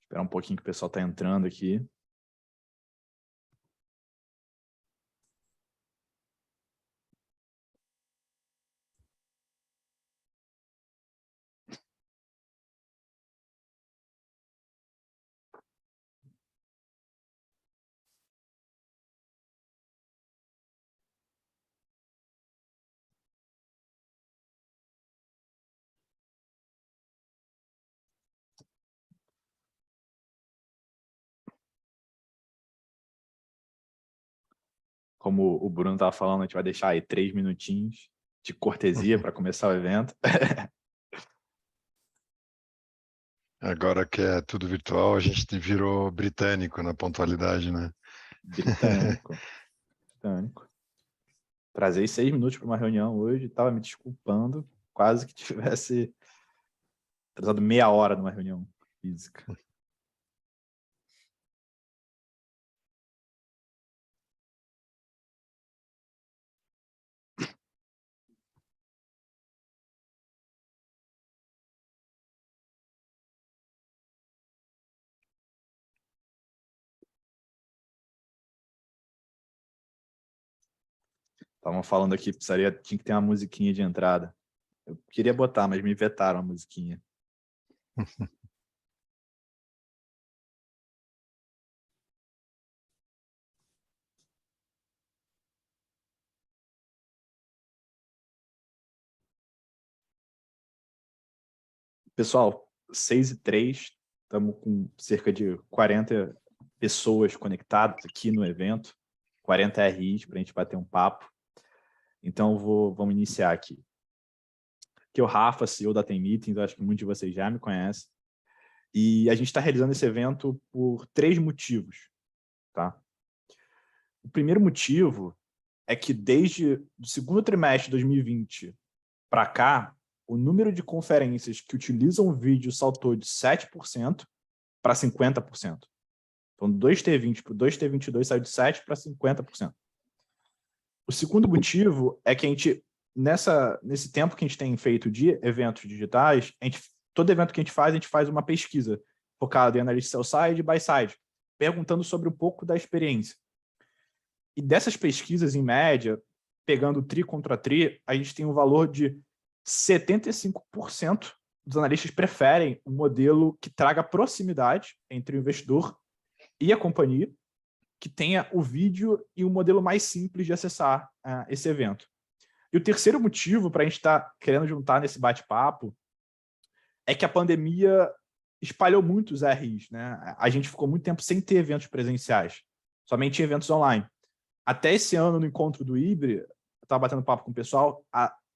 Esperar um pouquinho que o pessoal está entrando aqui. Como o Bruno estava falando, a gente vai deixar aí 3 minutinhos de cortesia para começar o evento. Agora que é tudo virtual, a gente virou britânico na pontualidade, né? Britânico. Trazei 6 minutos para uma reunião hoje, estava me desculpando, quase que tivesse atrasado meia hora numa reunião física. Estavam falando aqui, tinha que ter uma musiquinha de entrada. Eu queria botar, mas me vetaram a musiquinha. Pessoal, 6h03, estamos com cerca de 40 pessoas conectadas aqui no evento, 40 RIs para a gente bater um papo. Então, vamos iniciar aqui. Aqui é o Rafa, CEO da Tem Meetings, acho que muitos de vocês já me conhecem. E a gente está realizando esse evento por 3 motivos. Tá? O primeiro motivo é que desde o segundo trimestre de 2020 para cá, o número de conferências que utilizam o vídeo saltou de 7% para 50%. Então, do 2T20 para o 2T22 saiu de 7% para 50%. O segundo motivo é que a gente, nesse tempo que a gente tem feito de eventos digitais, todo evento que a gente faz uma pesquisa focada em análise sell-side e buy-side, perguntando sobre um pouco da experiência. E dessas pesquisas, em média, pegando tri contra tri, a gente tem um valor de 75% dos analistas preferem um modelo que traga proximidade entre o investidor e a companhia, que tenha o vídeo e um modelo mais simples de acessar esse evento. E o terceiro motivo para a gente estar querendo juntar nesse bate-papo é que a pandemia espalhou muito os RIs, né? A gente ficou muito tempo sem ter eventos presenciais, somente eventos online. Até esse ano, no encontro do IBRE, eu estava batendo papo com o pessoal,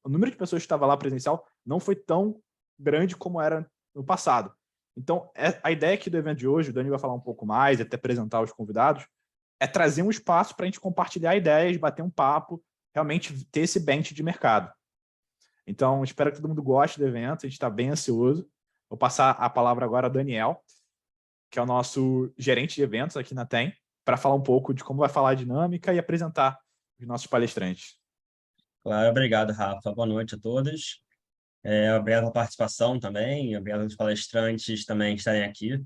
o número de pessoas que estava lá presencial não foi tão grande como era no passado. Então, a ideia aqui do evento de hoje, o Dani vai falar um pouco mais, até apresentar os convidados, é trazer um espaço para a gente compartilhar ideias, bater um papo, realmente ter esse bench de mercado. Então, espero que todo mundo goste do evento, a gente está bem ansioso. Vou passar a palavra agora ao Daniel, que é o nosso gerente de eventos aqui na TEM, para falar um pouco de como vai falar a dinâmica e apresentar os nossos palestrantes. Claro, obrigado, Rafa. Boa noite a todos. Obrigado pela participação também, obrigado aos palestrantes também estarem aqui.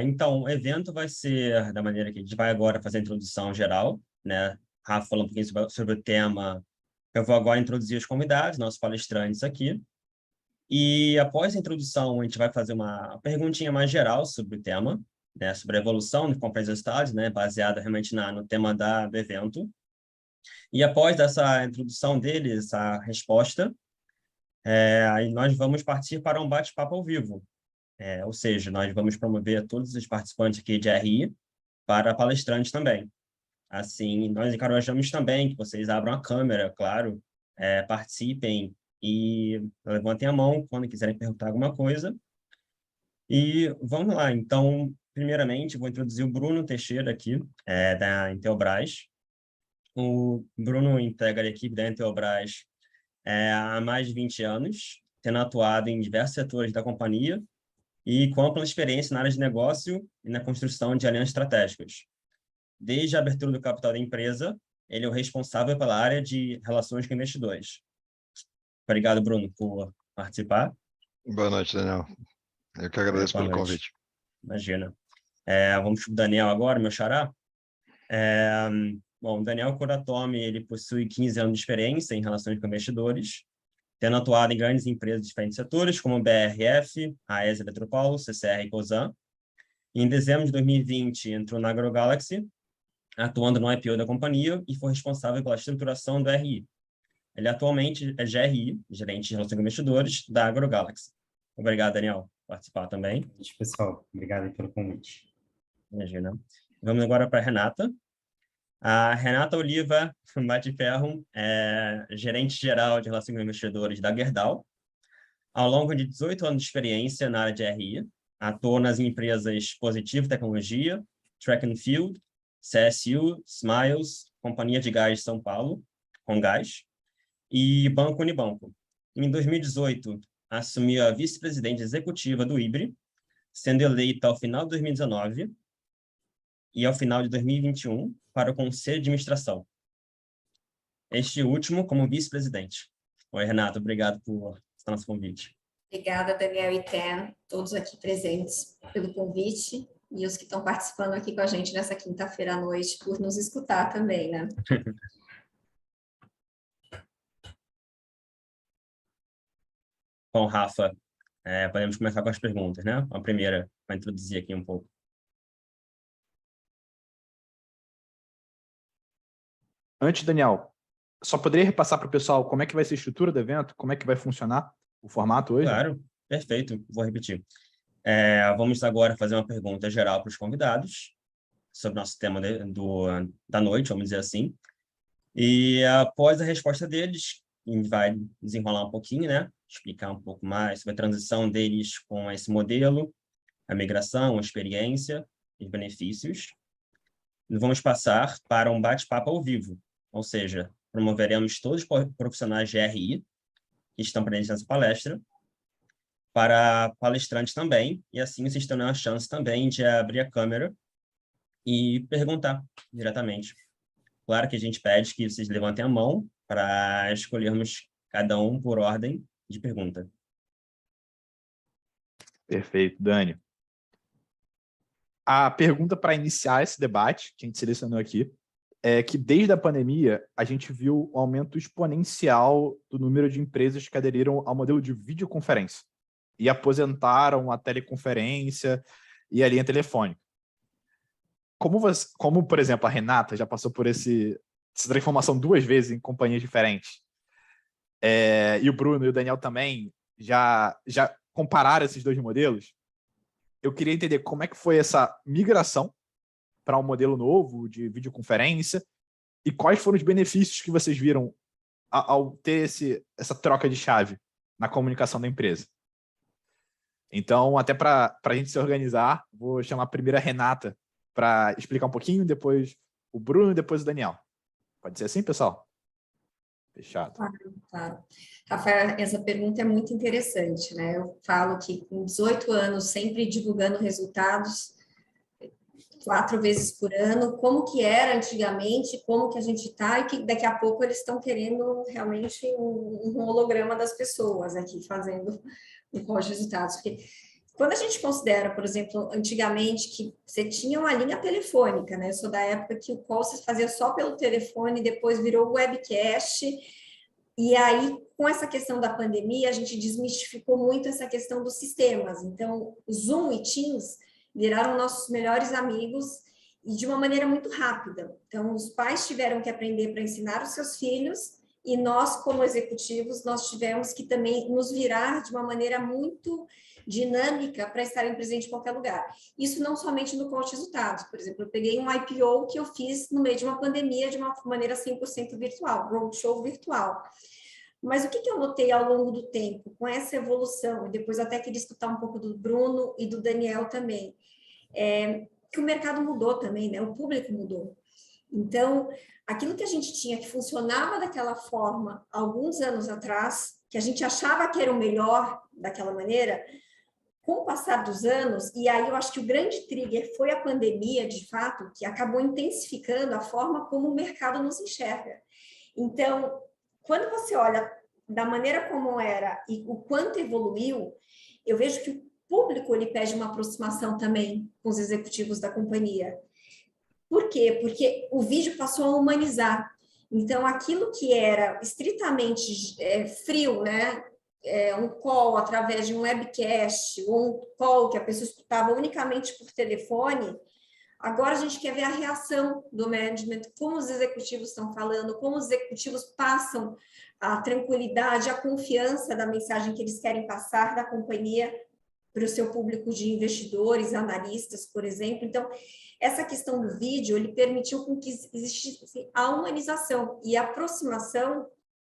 Então, o evento vai ser da maneira que a gente vai agora fazer a introdução geral, né? Rafa falou um pouquinho sobre o tema. Eu vou agora introduzir os convidados, nossos palestrantes aqui. E após a introdução, a gente vai fazer uma perguntinha mais geral sobre o tema, né? Sobre a evolução de compras e resultados, né? Baseada realmente no tema do evento. E após essa introdução deles, essa resposta, aí nós vamos partir para um bate-papo ao vivo. Ou seja, nós vamos promover todos os participantes aqui de RI para palestrantes também. Assim, nós encorajamos também que vocês abram a câmera, claro, participem e levantem a mão quando quiserem perguntar alguma coisa. E vamos lá, então, primeiramente, vou introduzir o Bruno Teixeira aqui, da Intelbras. O Bruno integra a equipe da Intelbras há mais de 20 anos, tendo atuado em diversos setores da companhia e com ampla experiência na área de negócio e na construção de alianças estratégicas. Desde a abertura do capital da empresa, ele é o responsável pela área de relações com investidores. Obrigado, Bruno, por participar. Boa noite, Daniel. Eu que agradeço pelo convite. Imagina. Vamos para o Daniel agora, meu xará. Bom, o Daniel Kuratomi, ele possui 15 anos de experiência em relações com investidores, tendo atuado em grandes empresas de diferentes setores, como BRF, AES Eletropaulo, CCR e Cosan. Em dezembro de 2020, entrou na AgroGalaxy, atuando no IPO da companhia e foi responsável pela estruturação do RI. Ele atualmente é GRI, Gerente de Relações com Investidores, da AgroGalaxy. Obrigado, Daniel, por participar também. Pessoal, obrigado aí pelo convite. Imagina. Vamos agora para a Renata. A Renata Oliva Bate-Ferro é gerente geral de Relações com Investidores da Gerdau. Ao longo de 18 anos de experiência na área de RI, atuou nas empresas Positivo Tecnologia, Track and Field, CSU, Smiles, Companhia de Gás de São Paulo, Comgás, e Banco Unibanco. Em 2018, assumiu a vice-presidente executiva do IBRE, sendo eleita ao final de 2019 e ao final de 2021 para o Conselho de Administração. Este último como vice-presidente. Oi, Renato, obrigado por estar nosso convite. Obrigada, Daniel e Ten, todos aqui presentes pelo convite e os que estão participando aqui com a gente nessa quinta-feira à noite por nos escutar também, né? Bom, Rafa, podemos começar com as perguntas, né? A primeira, para introduzir aqui um pouco. Antes, Daniel, só poderia repassar para o pessoal como é que vai ser a estrutura do evento, como é que vai funcionar o formato hoje? Claro, perfeito, vou repetir. Vamos agora fazer uma pergunta geral para os convidados sobre o nosso tema da noite, vamos dizer assim. E após a resposta deles, a gente vai desenrolar um pouquinho, né? Explicar um pouco mais sobre a transição deles com esse modelo, a migração, a experiência e os benefícios. E vamos passar para um bate-papo ao vivo, ou seja, promoveremos todos os profissionais de RI que estão presentes nessa palestra, para palestrantes também, e assim vocês terão a chance também de abrir a câmera e perguntar diretamente. Claro que a gente pede que vocês levantem a mão para escolhermos cada um por ordem de pergunta. Perfeito, Dani. A pergunta para iniciar esse debate, que a gente selecionou aqui, é que desde a pandemia a gente viu um aumento exponencial do número de empresas que aderiram ao modelo de videoconferência e aposentaram a teleconferência e a linha telefônica. Como, por exemplo, a Renata já passou por essa transformação 2 vezes em companhias diferentes, e o Bruno e o Daniel também já compararam esses 2 modelos, eu queria entender como é que foi essa migração para um modelo novo de videoconferência e quais foram os benefícios que vocês viram ao ter essa troca de chave na comunicação da empresa. Então, até para a gente se organizar, vou chamar primeiro a Renata para explicar um pouquinho, depois o Bruno e depois o Daniel. Pode ser assim, pessoal? Fechado. Claro. Rafael, essa pergunta é muito interessante, né? Eu falo que com 18 anos, sempre divulgando resultados, 4 vezes por ano, como que era antigamente, como que a gente está, e que daqui a pouco eles estão querendo realmente um holograma das pessoas aqui, fazendo com os resultados. Porque quando a gente considera, por exemplo, antigamente, que você tinha uma linha telefônica, né? Eu sou da época que o call você fazia só pelo telefone, depois virou webcast, e aí, com essa questão da pandemia, a gente desmistificou muito essa questão dos sistemas. Então, Zoom e Teams viraram nossos melhores amigos e de uma maneira muito rápida. Então, os pais tiveram que aprender para ensinar os seus filhos e nós, como executivos, nós tivemos que também nos virar de uma maneira muito dinâmica para estarem presentes em qualquer lugar. Isso não somente no coach resultados. Por exemplo, eu peguei um IPO que eu fiz no meio de uma pandemia de uma maneira 100% virtual, roadshow virtual. Mas o que eu notei ao longo do tempo, com essa evolução, e depois até queria escutar um pouco do Bruno e do Daniel também, que o mercado mudou também, né? O público mudou. Então, aquilo que a gente tinha que funcionava daquela forma alguns anos atrás, que a gente achava que era o melhor daquela maneira, com o passar dos anos, e aí eu acho que o grande trigger foi a pandemia, de fato, que acabou intensificando a forma como o mercado nos enxerga. Então, quando você olha da maneira como era e o quanto evoluiu, eu vejo que público ele pede uma aproximação também com os executivos da companhia. Por quê? Porque o vídeo passou a humanizar. Então, aquilo que era estritamente frio, né? Um call através de um webcast, ou um call que a pessoa escutava unicamente por telefone, agora a gente quer ver a reação do management, como os executivos estão falando, como os executivos passam a tranquilidade, a confiança da mensagem que eles querem passar da companhia para o seu público de investidores, analistas, por exemplo. Então, essa questão do vídeo, ele permitiu com que existisse a humanização e a aproximação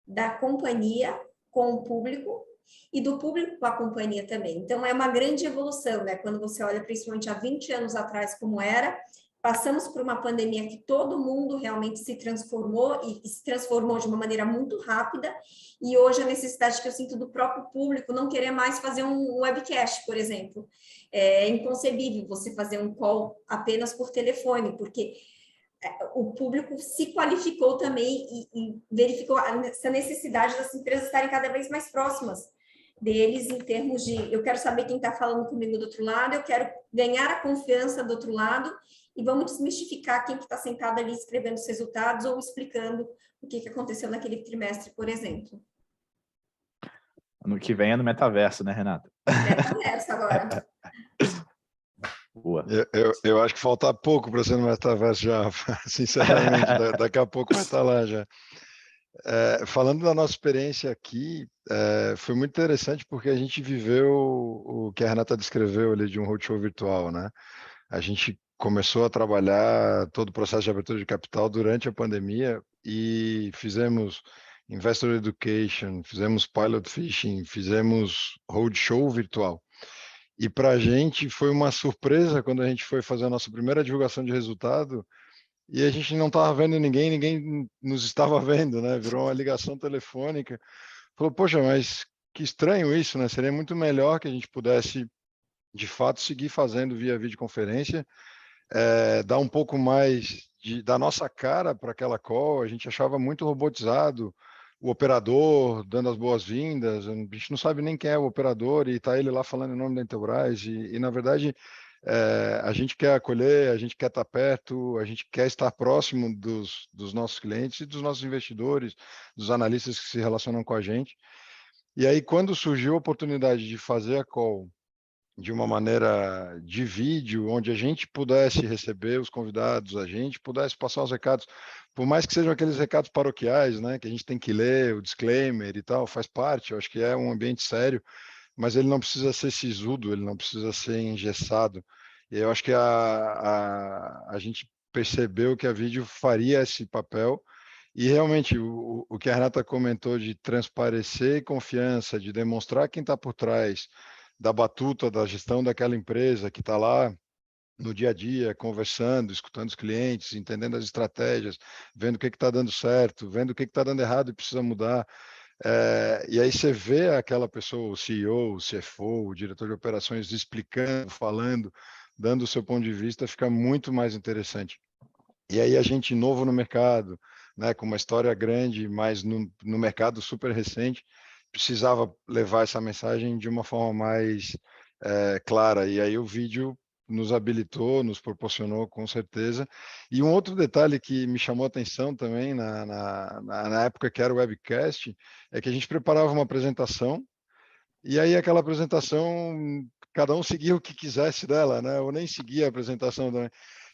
da companhia com o público e do público com a companhia também. Então, é uma grande evolução, né? Quando você olha principalmente há 20 anos atrás como era, passamos por uma pandemia que todo mundo realmente se transformou e se transformou de uma maneira muito rápida, e hoje a necessidade que eu sinto do próprio público não querer mais fazer um webcast, por exemplo. É inconcebível você fazer um call apenas por telefone, porque o público se qualificou também e verificou essa necessidade das empresas estarem cada vez mais próximas deles em termos de, eu quero saber quem está falando comigo do outro lado, eu quero ganhar a confiança do outro lado, e vamos desmistificar quem que está sentado ali escrevendo os resultados ou explicando o que aconteceu naquele trimestre, por exemplo. Ano que vem é no metaverso, né, Renata? Metaverso agora. Boa. Eu acho que falta pouco para ser no metaverso já, sinceramente, daqui a pouco vai estar lá já. Falando da nossa experiência aqui, foi muito interessante porque a gente viveu o que a Renata descreveu ali de um roadshow virtual, né? A gente começou a trabalhar todo o processo de abertura de capital durante a pandemia e fizemos Investor Education, fizemos Pilot Fishing, fizemos roadshow virtual. E para a gente foi uma surpresa quando a gente foi fazer a nossa primeira divulgação de resultado e a gente não estava vendo ninguém, ninguém nos estava vendo, né? Virou uma ligação telefônica. Falou, poxa, mas que estranho isso, né? Seria muito melhor que a gente pudesse, de fato, seguir fazendo via videoconferência, dar um pouco mais da nossa cara para aquela call. A gente achava muito robotizado, o operador dando as boas-vindas, a gente não sabe nem quem é o operador e está ele lá falando em nome da Intelbras e na verdade, a gente quer acolher, a gente quer estar perto, a gente quer estar próximo dos nossos clientes e dos nossos investidores, dos analistas que se relacionam com a gente. E aí, quando surgiu a oportunidade de fazer a call de uma maneira de vídeo, onde a gente pudesse receber os convidados, a gente pudesse passar os recados, por mais que sejam aqueles recados paroquiais, né, que a gente tem que ler, o disclaimer e tal, faz parte, eu acho que é um ambiente sério, mas ele não precisa ser sisudo, ele não precisa ser engessado. E eu acho que a gente percebeu que a vídeo faria esse papel, e realmente o que a Renata comentou de transparecer confiança, de demonstrar quem está por trás da batuta da gestão daquela empresa que está lá no dia a dia, conversando, escutando os clientes, entendendo as estratégias, vendo o que está dando certo, vendo o que está dando errado e precisa mudar. E aí você vê aquela pessoa, o CEO, o CFO, o diretor de operações explicando, falando, dando o seu ponto de vista, fica muito mais interessante. E aí a gente novo no mercado, né, com uma história grande, mas no mercado super recente, precisava levar essa mensagem de uma forma mais clara. E aí o vídeo nos habilitou, nos proporcionou, com certeza. E um outro detalhe que me chamou a atenção também na época que era o webcast, é que a gente preparava uma apresentação, e aí aquela apresentação, cada um seguia o que quisesse dela, né? Ou nem seguia a apresentação também.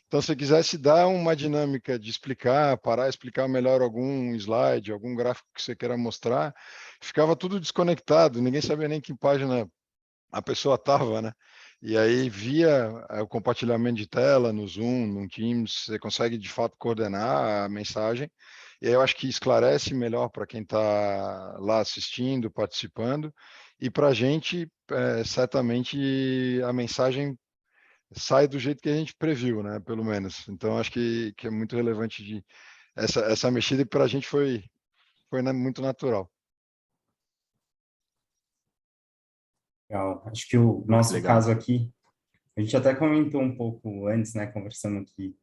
Então, se quisesse dar uma dinâmica de explicar, parar, explicar melhor algum slide, algum gráfico que você queira mostrar, ficava tudo desconectado, ninguém sabia nem que página a pessoa estava, né? E aí, via o compartilhamento de tela no Zoom, no Teams, você consegue, de fato, coordenar a mensagem. E aí eu acho que esclarece melhor para quem está lá assistindo, participando. E para a gente, certamente, a mensagem sai do jeito que a gente previu, né? Pelo menos. Então, acho que é muito relevante essa mexida, e para a gente foi muito natural. Legal. Acho que o nosso legal. caso aqui, a gente até comentou um pouco antes, né, conversando aqui,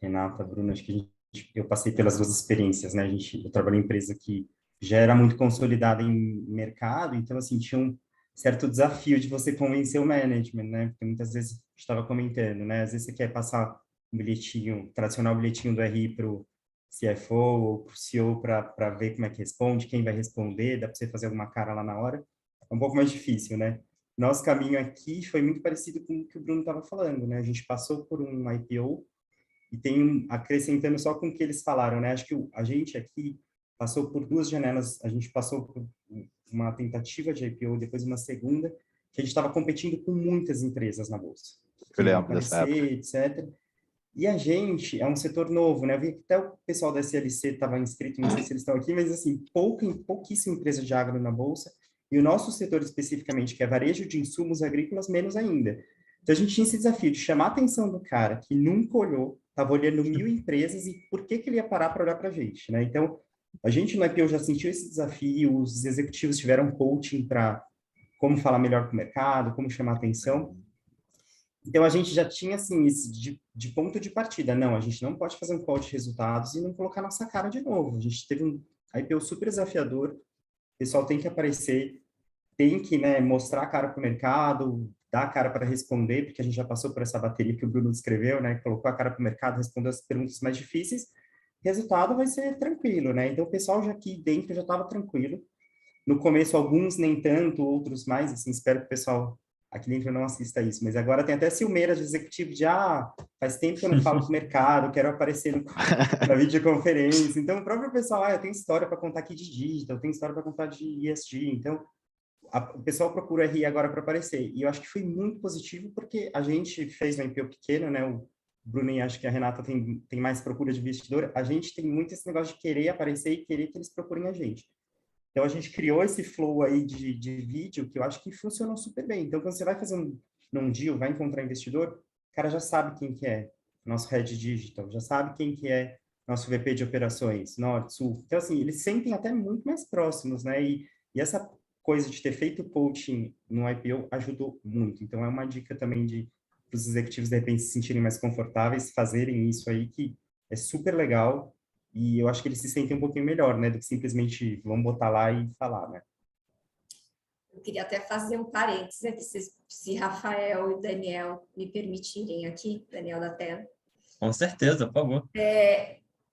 Renata, Bruna, acho que eu passei pelas duas experiências, né? Eu trabalhei em empresa que já era muito consolidada em mercado, então, assim, tinham certo desafio de você convencer o management, né? Porque muitas vezes a gente estava comentando, né? Às vezes você quer passar um bilhetinho, tradicional bilhetinho do RI para o CFO ou para o CEO para ver como é que responde, quem vai responder, dá para você fazer alguma cara lá na hora. É um pouco mais difícil, né? Nosso caminho aqui foi muito parecido com o que o Bruno estava falando, né? A gente passou por um IPO e acrescentando só com o que eles falaram, né? Acho que a gente aqui passou por 2 janelas, a gente passou por uma tentativa de IPO, depois uma segunda, que a gente estava competindo com muitas empresas na bolsa. Eu lembro dessa época. Etc. E a gente é um setor novo, né? Eu vi que até o pessoal da SLC estava inscrito, não sei se eles estão aqui, mas assim, pouquíssima empresa de agro na bolsa, e o nosso setor especificamente, que é varejo de insumos agrícolas, menos ainda. Então a gente tinha esse desafio de chamar a atenção do cara que nunca olhou, estava olhando 1000 empresas, e por que ele ia parar para olhar para a gente, né? Então, a gente no IPO já sentiu esse desafio, os executivos tiveram coaching para como falar melhor com o mercado, como chamar atenção. Então, a gente já tinha, assim, esse de ponto de partida. Não, a gente não pode fazer um call de resultados e não colocar nossa cara de novo. A gente teve um IPO super desafiador, o pessoal tem que aparecer, tem que, né, mostrar a cara para o mercado, dar a cara para responder, porque a gente já passou por essa bateria que o Bruno descreveu, né, colocou a cara para o mercado, respondeu as perguntas mais difíceis, resultado vai ser tranquilo, né? Então, o pessoal já aqui dentro já estava tranquilo. No começo, alguns nem tanto, outros mais, assim, espero que o pessoal aqui dentro não assista isso, mas agora tem até ciumeiras de executivo de, faz tempo que eu não falo com o mercado, quero aparecer na videoconferência. Então, o próprio pessoal, eu tenho história para contar aqui de digital, eu tenho história para contar de ESG, então, o pessoal procura RI agora para aparecer. E eu acho que foi muito positivo, porque a gente fez um IPO pequeno, né? O Bruno e acho que a Renata tem mais procura de investidor. A gente tem muito esse negócio de querer aparecer e querer que eles procurem a gente. Então, a gente criou esse flow aí de vídeo que eu acho que funcionou super bem. Então, quando você vai fazer num deal, vai encontrar investidor, o cara já sabe quem que é nosso Head Digital, já sabe quem que é nosso VP de operações, Norte, Sul. Então, assim, eles sentem até muito mais próximos, né? E essa coisa de ter feito coaching no IPO ajudou muito. Então, é uma dica também para os executivos, de repente, se sentirem mais confortáveis, fazerem isso aí, que é super legal. E eu acho que eles se sentem um pouquinho melhor, né? Do que simplesmente vamos botar lá e falar, né? Eu queria até fazer um parênteses aqui, se Rafael e Daniel me permitirem aqui, Daniel da tela. Com certeza, por favor.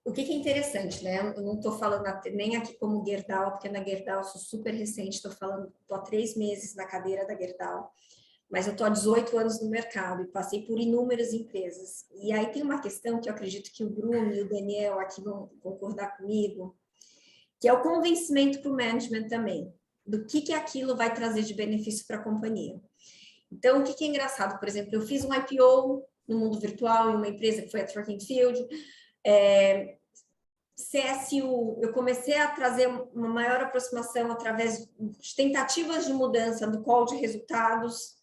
O que é interessante, né? Eu não estou falando nem aqui como Gerdau, porque na Gerdau eu sou super recente, estou há 3 meses na cadeira da Gerdau, mas eu estou há 18 anos no mercado e passei por inúmeras empresas. E aí tem uma questão que eu acredito que o Bruno e o Daniel aqui vão concordar comigo, que é o convencimento para o management também, do que aquilo vai trazer de benefício para a companhia. Então, o que é engraçado? Por exemplo, eu fiz um IPO no mundo virtual em uma empresa que foi a Track and Field, CSU, eu comecei a trazer uma maior aproximação através de tentativas de mudança do call de resultados.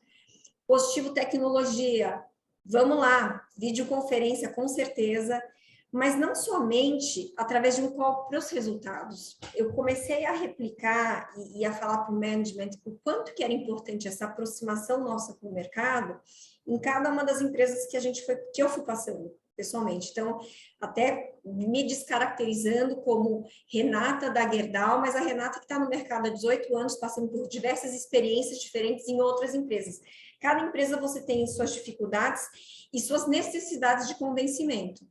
Positivo tecnologia, vamos lá, videoconferência com certeza, mas não somente através de um call para os resultados. Eu comecei a replicar e a falar para o management o quanto que era importante essa aproximação nossa com o mercado em cada uma das empresas que eu fui passando pessoalmente. Então, até me descaracterizando como Renata da Gerdau, mas a Renata que está no mercado há 18 anos, passando por diversas experiências diferentes em outras empresas. Cada empresa você tem suas dificuldades e suas necessidades de convencimento.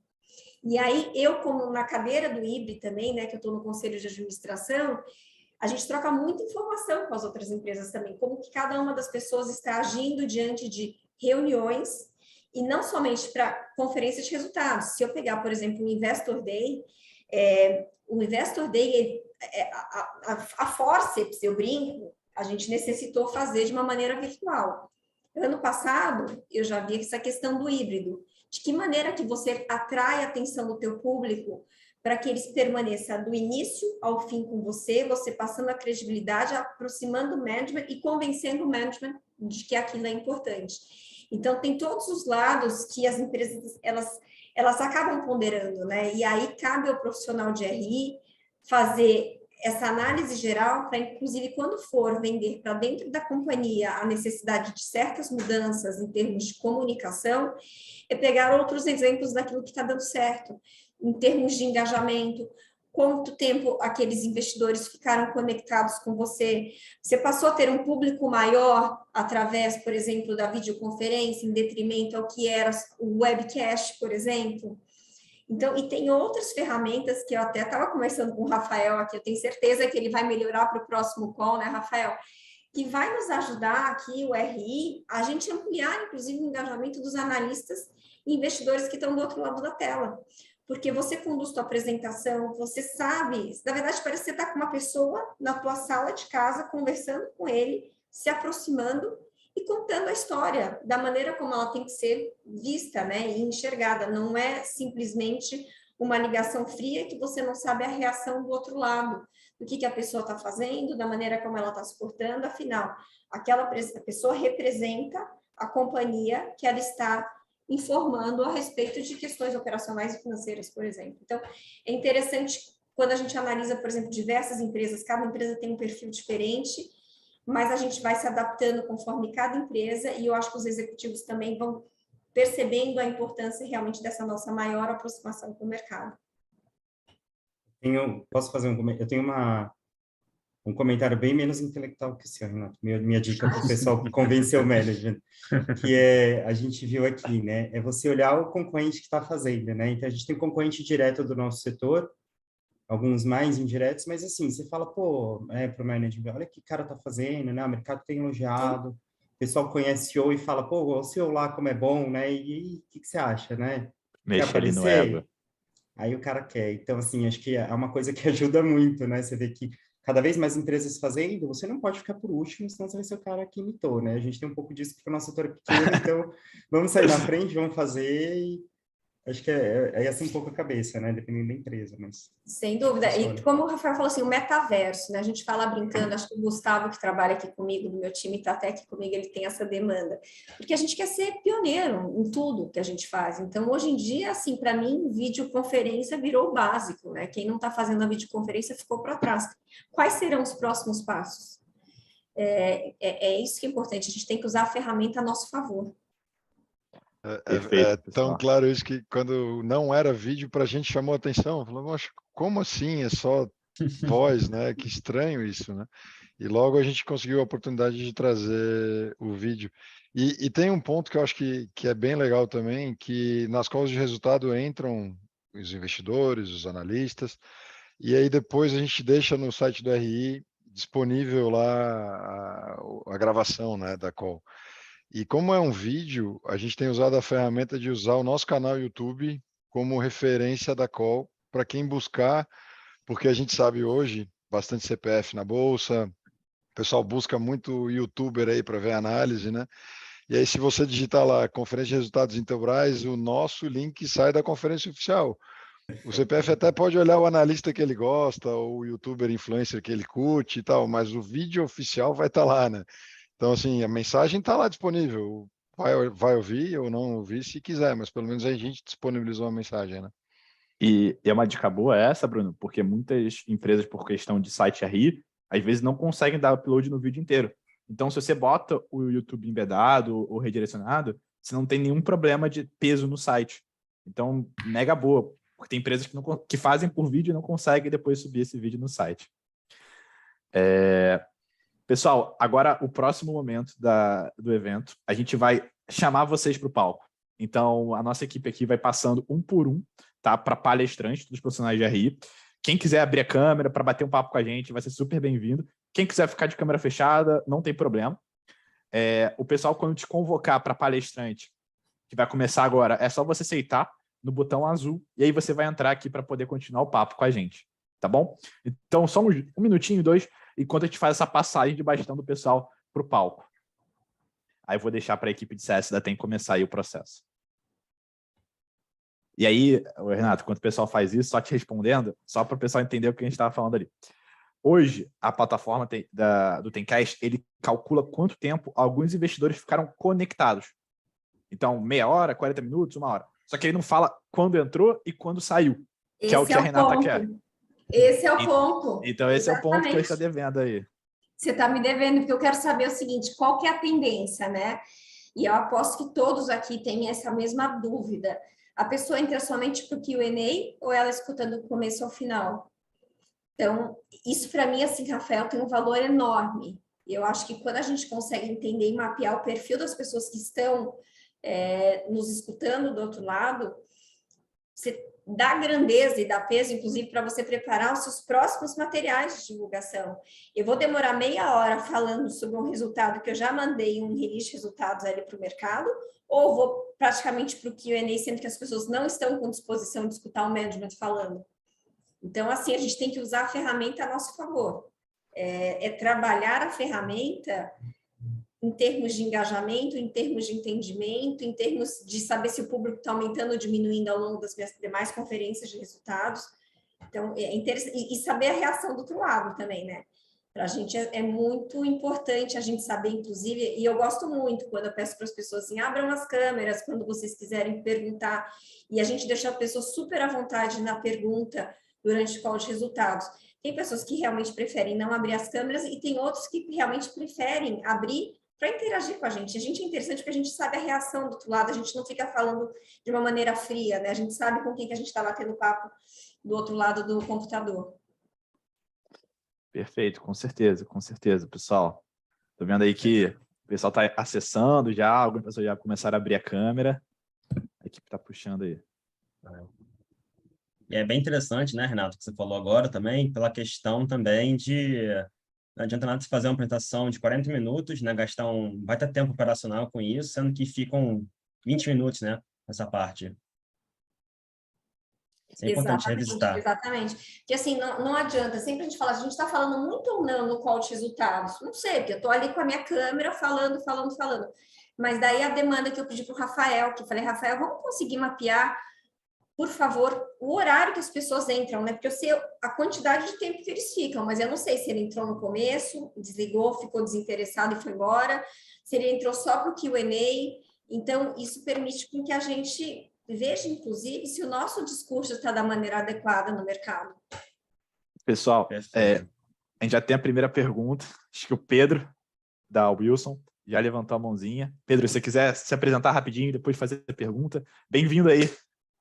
E aí, eu, como na cadeira do IBRE também, né, que eu estou no conselho de administração, a gente troca muita informação com as outras empresas também, como que cada uma das pessoas está agindo diante de reuniões, e não somente para conferência de resultados. Se eu pegar, por exemplo, o Investor Day, a Forceps, eu brinco, a gente necessitou fazer de uma maneira virtual. Ano passado, eu já vi essa questão do híbrido. De que maneira que você atrai a atenção do teu público para que eles permaneçam do início ao fim com você passando a credibilidade, aproximando o management e convencendo o management de que aquilo é importante. Então, tem todos os lados que as empresas, elas acabam ponderando, né? E aí, cabe ao profissional de RI fazer essa análise geral para, inclusive, quando for vender para dentro da companhia a necessidade de certas mudanças em termos de comunicação, pegar outros exemplos daquilo que está dando certo, em termos de engajamento. quanto tempo aqueles investidores ficaram conectados com você. Você passou a ter um público maior através, por exemplo, da videoconferência, em detrimento ao que era o webcast, por exemplo. Então, e tem outras ferramentas que eu até estava conversando com o Rafael aqui, eu tenho certeza que ele vai melhorar para o próximo call, né, Rafael? Que vai nos ajudar aqui, o RI, a gente ampliar, inclusive, o engajamento dos analistas e investidores que estão do outro lado da tela. Porque você conduz sua apresentação, você sabe, na verdade parece que você está com uma pessoa na tua sala de casa, conversando com ele, se aproximando e contando a história da maneira como ela tem que ser vista, né, e enxergada. Não é simplesmente uma ligação fria que você não sabe a reação do outro lado, do que a pessoa está fazendo, da maneira como ela está se portando. Afinal, aquela pessoa representa a companhia que ela está informando a respeito de questões operacionais e financeiras, por exemplo. Então, é interessante quando a gente analisa, por exemplo, diversas empresas, cada empresa tem um perfil diferente, mas a gente vai se adaptando conforme cada empresa, e eu acho que os executivos também vão percebendo a importância realmente dessa nossa maior aproximação com o mercado. Posso fazer um comentário? Eu tenho um comentário bem menos intelectual que o seu, Renato. Minha dica para o pessoal convencer o management, que é, a gente viu aqui, né? É você olhar o concorrente que está fazendo, né? Então, a gente tem concorrente direto do nosso setor, alguns mais indiretos, mas assim, você fala, pô, para o management, olha o que o cara está fazendo, né? O mercado tem elogiado, o pessoal conhece o CEO e fala, pô, o CEO lá como é bom, né? E o que você acha, né? Mexe ali no ego. Aí o cara quer. Então, assim, acho que é uma coisa que ajuda muito, né? Você vê que cada vez mais empresas fazendo, você não pode ficar por último, senão você vai ser o cara que imitou, né? A gente tem um pouco disso porque o nosso setor é pequeno, então vamos sair na frente, vamos fazer e acho que é essa um pouco a cabeça, né? Dependendo da empresa, mas... Sem dúvida. E como o Rafael falou assim, o metaverso, né? A gente fala brincando, acho que o Gustavo, que trabalha aqui comigo, do meu time, está até aqui comigo, ele tem essa demanda. Porque a gente quer ser pioneiro em tudo que a gente faz. Então, hoje em dia, assim, para mim, videoconferência virou o básico, né? Quem não está fazendo a videoconferência ficou para trás. Quais serão os próximos passos? É isso que é importante, a gente tem que usar a ferramenta a nosso favor. É tão claro isso que quando não era vídeo, para a gente chamou a atenção. Falou, como assim? É só voz, né? Que estranho isso, né? E logo a gente conseguiu a oportunidade de trazer o vídeo. E tem um ponto que eu acho que é bem legal também, que nas calls de resultado entram os investidores, os analistas, e aí depois a gente deixa no site do RI disponível lá a gravação, né, da call. E como é um vídeo, a gente tem usado a ferramenta de usar o nosso canal YouTube como referência da call para quem buscar, porque a gente sabe hoje, bastante CPF na bolsa, o pessoal busca muito youtuber aí para ver análise, né? E aí se você digitar lá Conferência de Resultados Intelbras, o nosso link sai da conferência oficial. O CPF até pode olhar o analista que ele gosta, ou o youtuber influencer que ele curte e tal, mas o vídeo oficial vai estar lá, né? Então, assim, a mensagem está lá disponível. Vai ouvir ou não ouvir se quiser, mas pelo menos a gente disponibilizou a mensagem, né? E é uma dica boa essa, Bruno, porque muitas empresas, por questão de site RI, às vezes não conseguem dar upload no vídeo inteiro. Então, se você bota o YouTube embedado ou redirecionado, você não tem nenhum problema de peso no site. Então, mega boa, porque tem empresas que fazem por vídeo e não conseguem depois subir esse vídeo no site. Pessoal, agora o próximo momento do evento, a gente vai chamar vocês para o palco. Então, a nossa equipe aqui vai passando um por um, tá? Para palestrantes, dos profissionais de RI. Quem quiser abrir a câmera para bater um papo com a gente, vai ser super bem-vindo. Quem quiser ficar de câmera fechada, não tem problema. O pessoal, quando te convocar para palestrante, que vai começar agora, é só você aceitar no botão azul, e aí você vai entrar aqui para poder continuar o papo com a gente, tá bom? Então, só um minutinho, 2, enquanto a gente faz essa passagem de bastão do pessoal para o palco. Aí eu vou deixar para a equipe de CS da TEM começar aí o processo. E aí, Renato, quando o pessoal faz isso, só te respondendo, só para o pessoal entender o que a gente estava falando ali. Hoje, a plataforma do Tencast, ele calcula quanto tempo alguns investidores ficaram conectados. Então, meia hora, 40 minutos, 1 hora. Só que ele não fala quando entrou e quando saiu, que é o que a Renata quer. Esse é o ponto. Então, esse é o ponto que ele está devendo aí. Você está me devendo, porque eu quero saber o seguinte, qual que é a tendência, né? E eu aposto que todos aqui têm essa mesma dúvida. A pessoa entra somente para o Q&A ou ela escuta do começo ao final? Então, isso para mim, assim, Rafael, tem um valor enorme. Eu acho que quando a gente consegue entender e mapear o perfil das pessoas que estão nos escutando do outro lado, você dá grandeza e dá peso, inclusive, para você preparar os seus próximos materiais de divulgação. Eu vou demorar meia hora falando sobre um resultado que eu já mandei um release de resultados ali para o mercado, ou vou praticamente para o Q&A, sendo que as pessoas não estão com disposição de escutar o management falando. Então, assim, a gente tem que usar a ferramenta a nosso favor. É trabalhar a ferramenta em termos de engajamento, em termos de entendimento, em termos de saber se o público está aumentando ou diminuindo ao longo das minhas demais conferências de resultados. Então, é interessante. E saber a reação do outro lado também, né? Para a gente é muito importante a gente saber, inclusive, e eu gosto muito quando eu peço para as pessoas assim, abram as câmeras quando vocês quiserem perguntar, e a gente deixa a pessoa super à vontade na pergunta durante o call de resultados. Tem pessoas que realmente preferem não abrir as câmeras e tem outros que realmente preferem abrir para interagir com a gente. A gente é interessante porque a gente sabe a reação do outro lado, a gente não fica falando de uma maneira fria, né? A gente sabe com quem que a gente está batendo papo do outro lado do computador. Perfeito, com certeza, pessoal. Tô vendo aí que o pessoal está acessando já, algumas pessoas já começaram a abrir a câmera. A equipe está puxando aí. E é bem interessante, né, Renato, que você falou agora também, pela questão também de... Não adianta nada você fazer uma apresentação de 40 minutos, né, gastar vai ter tempo operacional com isso, sendo que ficam 20 minutos, né, nessa parte. Isso é importante revisitar. Exatamente. Porque assim, não adianta, sempre a gente fala, a gente está falando muito ou não no call de resultados? Não sei, porque eu estou ali com a minha câmera falando. Mas daí a demanda que eu pedi para o Rafael, que eu falei, Rafael, vamos conseguir mapear, por favor, o horário que as pessoas entram, né? Porque eu sei a quantidade de tempo que eles ficam, mas eu não sei se ele entrou no começo, desligou, ficou desinteressado e foi embora, se ele entrou só para o Q&A. Então, isso permite com que a gente veja, inclusive, se o nosso discurso está da maneira adequada no mercado. Pessoal, a gente já tem a primeira pergunta. Acho que o Pedro, da Wilson, já levantou a mãozinha. Pedro, se você quiser se apresentar rapidinho e depois fazer a pergunta, bem-vindo aí.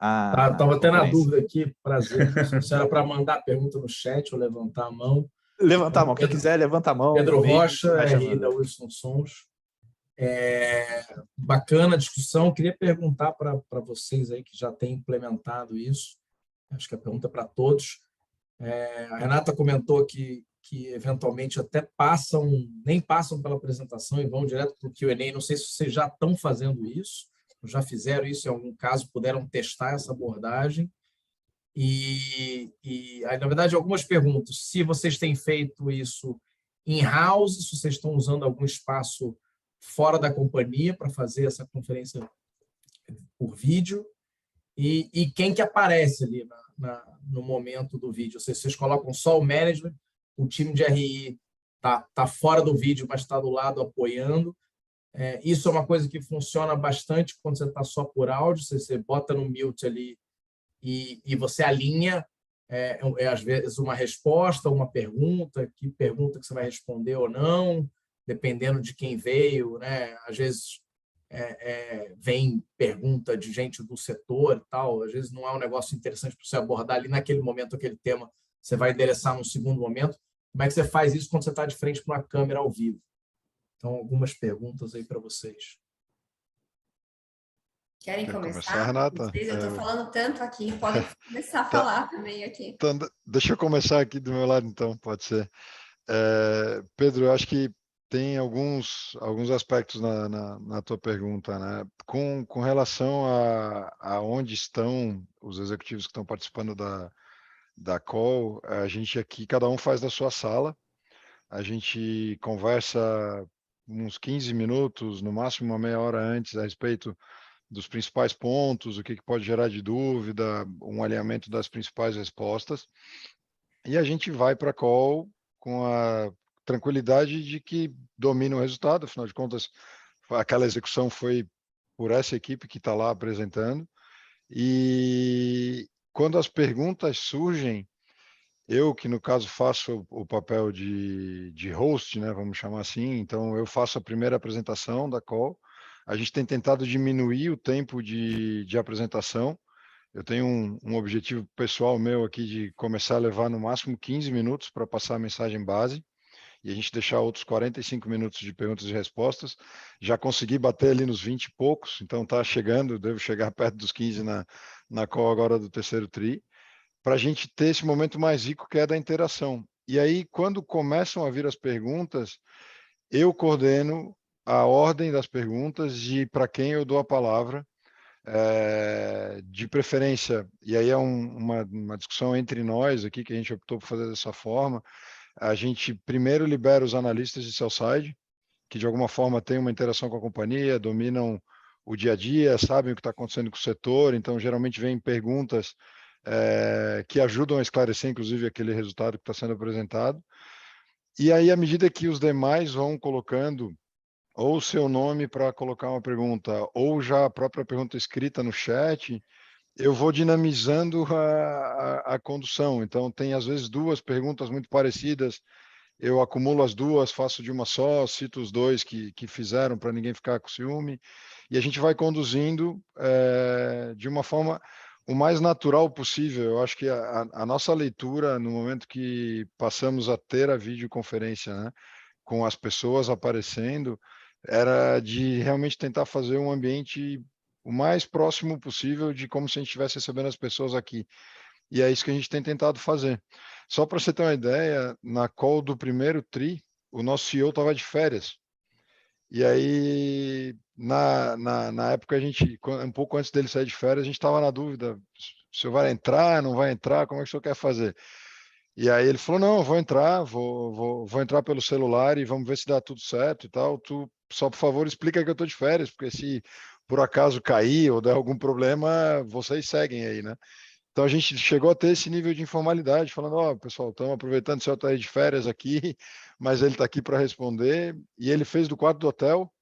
Estava até na dúvida aqui, prazer. Se era para mandar a pergunta no chat ou levantar a mão. Levantar a mão, quem quiser, levanta a mão. Pedro Rocha, RI da Wilson Sons. Bacana a discussão. Queria perguntar para vocês aí que já têm implementado isso. Acho que a pergunta é para todos. A Renata comentou que eventualmente até nem passam pela apresentação e vão direto para o Q&A. Não sei se vocês já estão fazendo isso, já fizeram isso em algum caso, puderam testar essa abordagem. E aí, na verdade, algumas perguntas. Se vocês têm feito isso in-house, se vocês estão usando algum espaço fora da companhia para fazer essa conferência por vídeo, e quem que aparece ali no momento do vídeo. Vocês colocam só o management, o time de RI está fora do vídeo, mas está do lado apoiando. Isso é uma coisa que funciona bastante quando você está só por áudio, você bota no mute ali e você alinha, às vezes, uma resposta, uma pergunta, que pergunta que você vai responder ou não, dependendo de quem veio, né? Às vezes vem pergunta de gente do setor e tal, às vezes não é um negócio interessante para você abordar ali naquele momento, aquele tema, você vai endereçar num segundo momento. Como é que você faz isso quando você está de frente para uma câmera ao vivo? Então, algumas perguntas aí para vocês. Querem Quer começar, Renata? Eu estou falando tanto aqui, podem começar a falar também aqui. Então, deixa eu começar aqui do meu lado, então, pode ser. Pedro, eu acho que tem alguns aspectos na tua pergunta, né? Com relação a onde estão os executivos que estão participando da call, a gente aqui, cada um faz da sua sala, a gente conversa uns 15 minutos, no máximo uma meia hora antes, a respeito dos principais pontos, o que pode gerar de dúvida, um alinhamento das principais respostas, e a gente vai para a call com a tranquilidade de que domina o resultado, afinal de contas, aquela execução foi por essa equipe que está lá apresentando. E quando as perguntas surgem, eu, que no caso faço o papel de host, né, vamos chamar assim, então eu faço a primeira apresentação da call. A gente tem tentado diminuir o tempo de apresentação, Eu tenho um objetivo pessoal meu aqui de começar a levar no máximo 15 minutos para passar a mensagem base e a gente deixar outros 45 minutos de perguntas e respostas. Já consegui bater ali nos 20 e poucos, então está chegando, devo chegar perto dos 15 na call agora do terceiro TRI, para a gente ter esse momento mais rico que é da interação. E aí, quando começam a vir as perguntas, eu coordeno a ordem das perguntas e para quem eu dou a palavra, de preferência, e aí é uma discussão entre nós aqui, que a gente optou por fazer dessa forma, a gente primeiro libera os analistas de sell-side, que de alguma forma têm uma interação com a companhia, dominam o dia a dia, sabem o que está acontecendo com o setor, então geralmente vêm perguntas que ajudam a esclarecer, inclusive, aquele resultado que está sendo apresentado. E aí, à medida que os demais vão colocando ou o seu nome para colocar uma pergunta, ou já a própria pergunta escrita no chat, eu vou dinamizando a condução. Então, tem às vezes duas perguntas muito parecidas, eu acumulo as duas, faço de uma só, cito os dois que fizeram para ninguém ficar com ciúme, e a gente vai conduzindo de uma forma o mais natural possível. Eu acho que a nossa leitura, no momento que passamos a ter a videoconferência, né, com as pessoas aparecendo, era de realmente tentar fazer um ambiente o mais próximo possível de como se a gente estivesse recebendo as pessoas aqui. E é isso que a gente tem tentado fazer. Só para você ter uma ideia, na call do primeiro TRI, o nosso CEO estava de férias. E aí, na época, a gente, um pouco antes dele sair de férias, a gente estava na dúvida, se o senhor vai entrar, não vai entrar, como é que o senhor quer fazer? E aí ele falou, não, eu vou entrar, vou entrar pelo celular e vamos ver se dá tudo certo e tal. Tu só, por favor, explica que eu estou de férias, porque se por acaso cair ou der algum problema, vocês seguem aí, né? Então a gente chegou a ter esse nível de informalidade, falando, ó, pessoal, estamos aproveitando que o senhor está aí de férias aqui, mas ele está aqui para responder. E ele fez do quarto do hotel,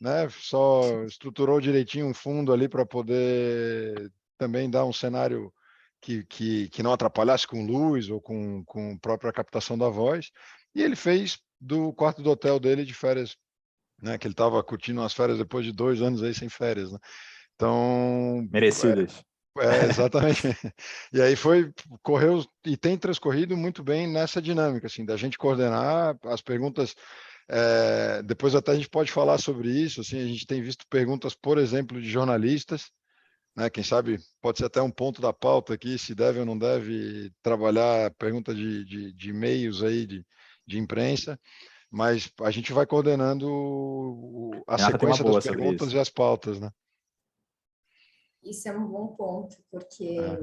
né? Só estruturou direitinho um fundo ali para poder também dar um cenário que não atrapalhasse com luz ou com a própria captação da voz. E ele fez do quarto do hotel dele de férias, né? Que ele estava curtindo umas férias depois de 2 anos aí sem férias, né? Então, Merecidas. exatamente. E aí correu e tem transcorrido muito bem nessa dinâmica, assim, da gente coordenar as perguntas. Depois até a gente pode falar sobre isso, assim, a gente tem visto perguntas, por exemplo, de jornalistas, né? Quem sabe pode ser até um ponto da pauta aqui, se deve ou não deve trabalhar pergunta de e-mails aí de imprensa, mas a gente vai coordenando a Renata tem uma sequência das boa sobre perguntas isso. e as pautas, né? Isso é um bom ponto, porque É.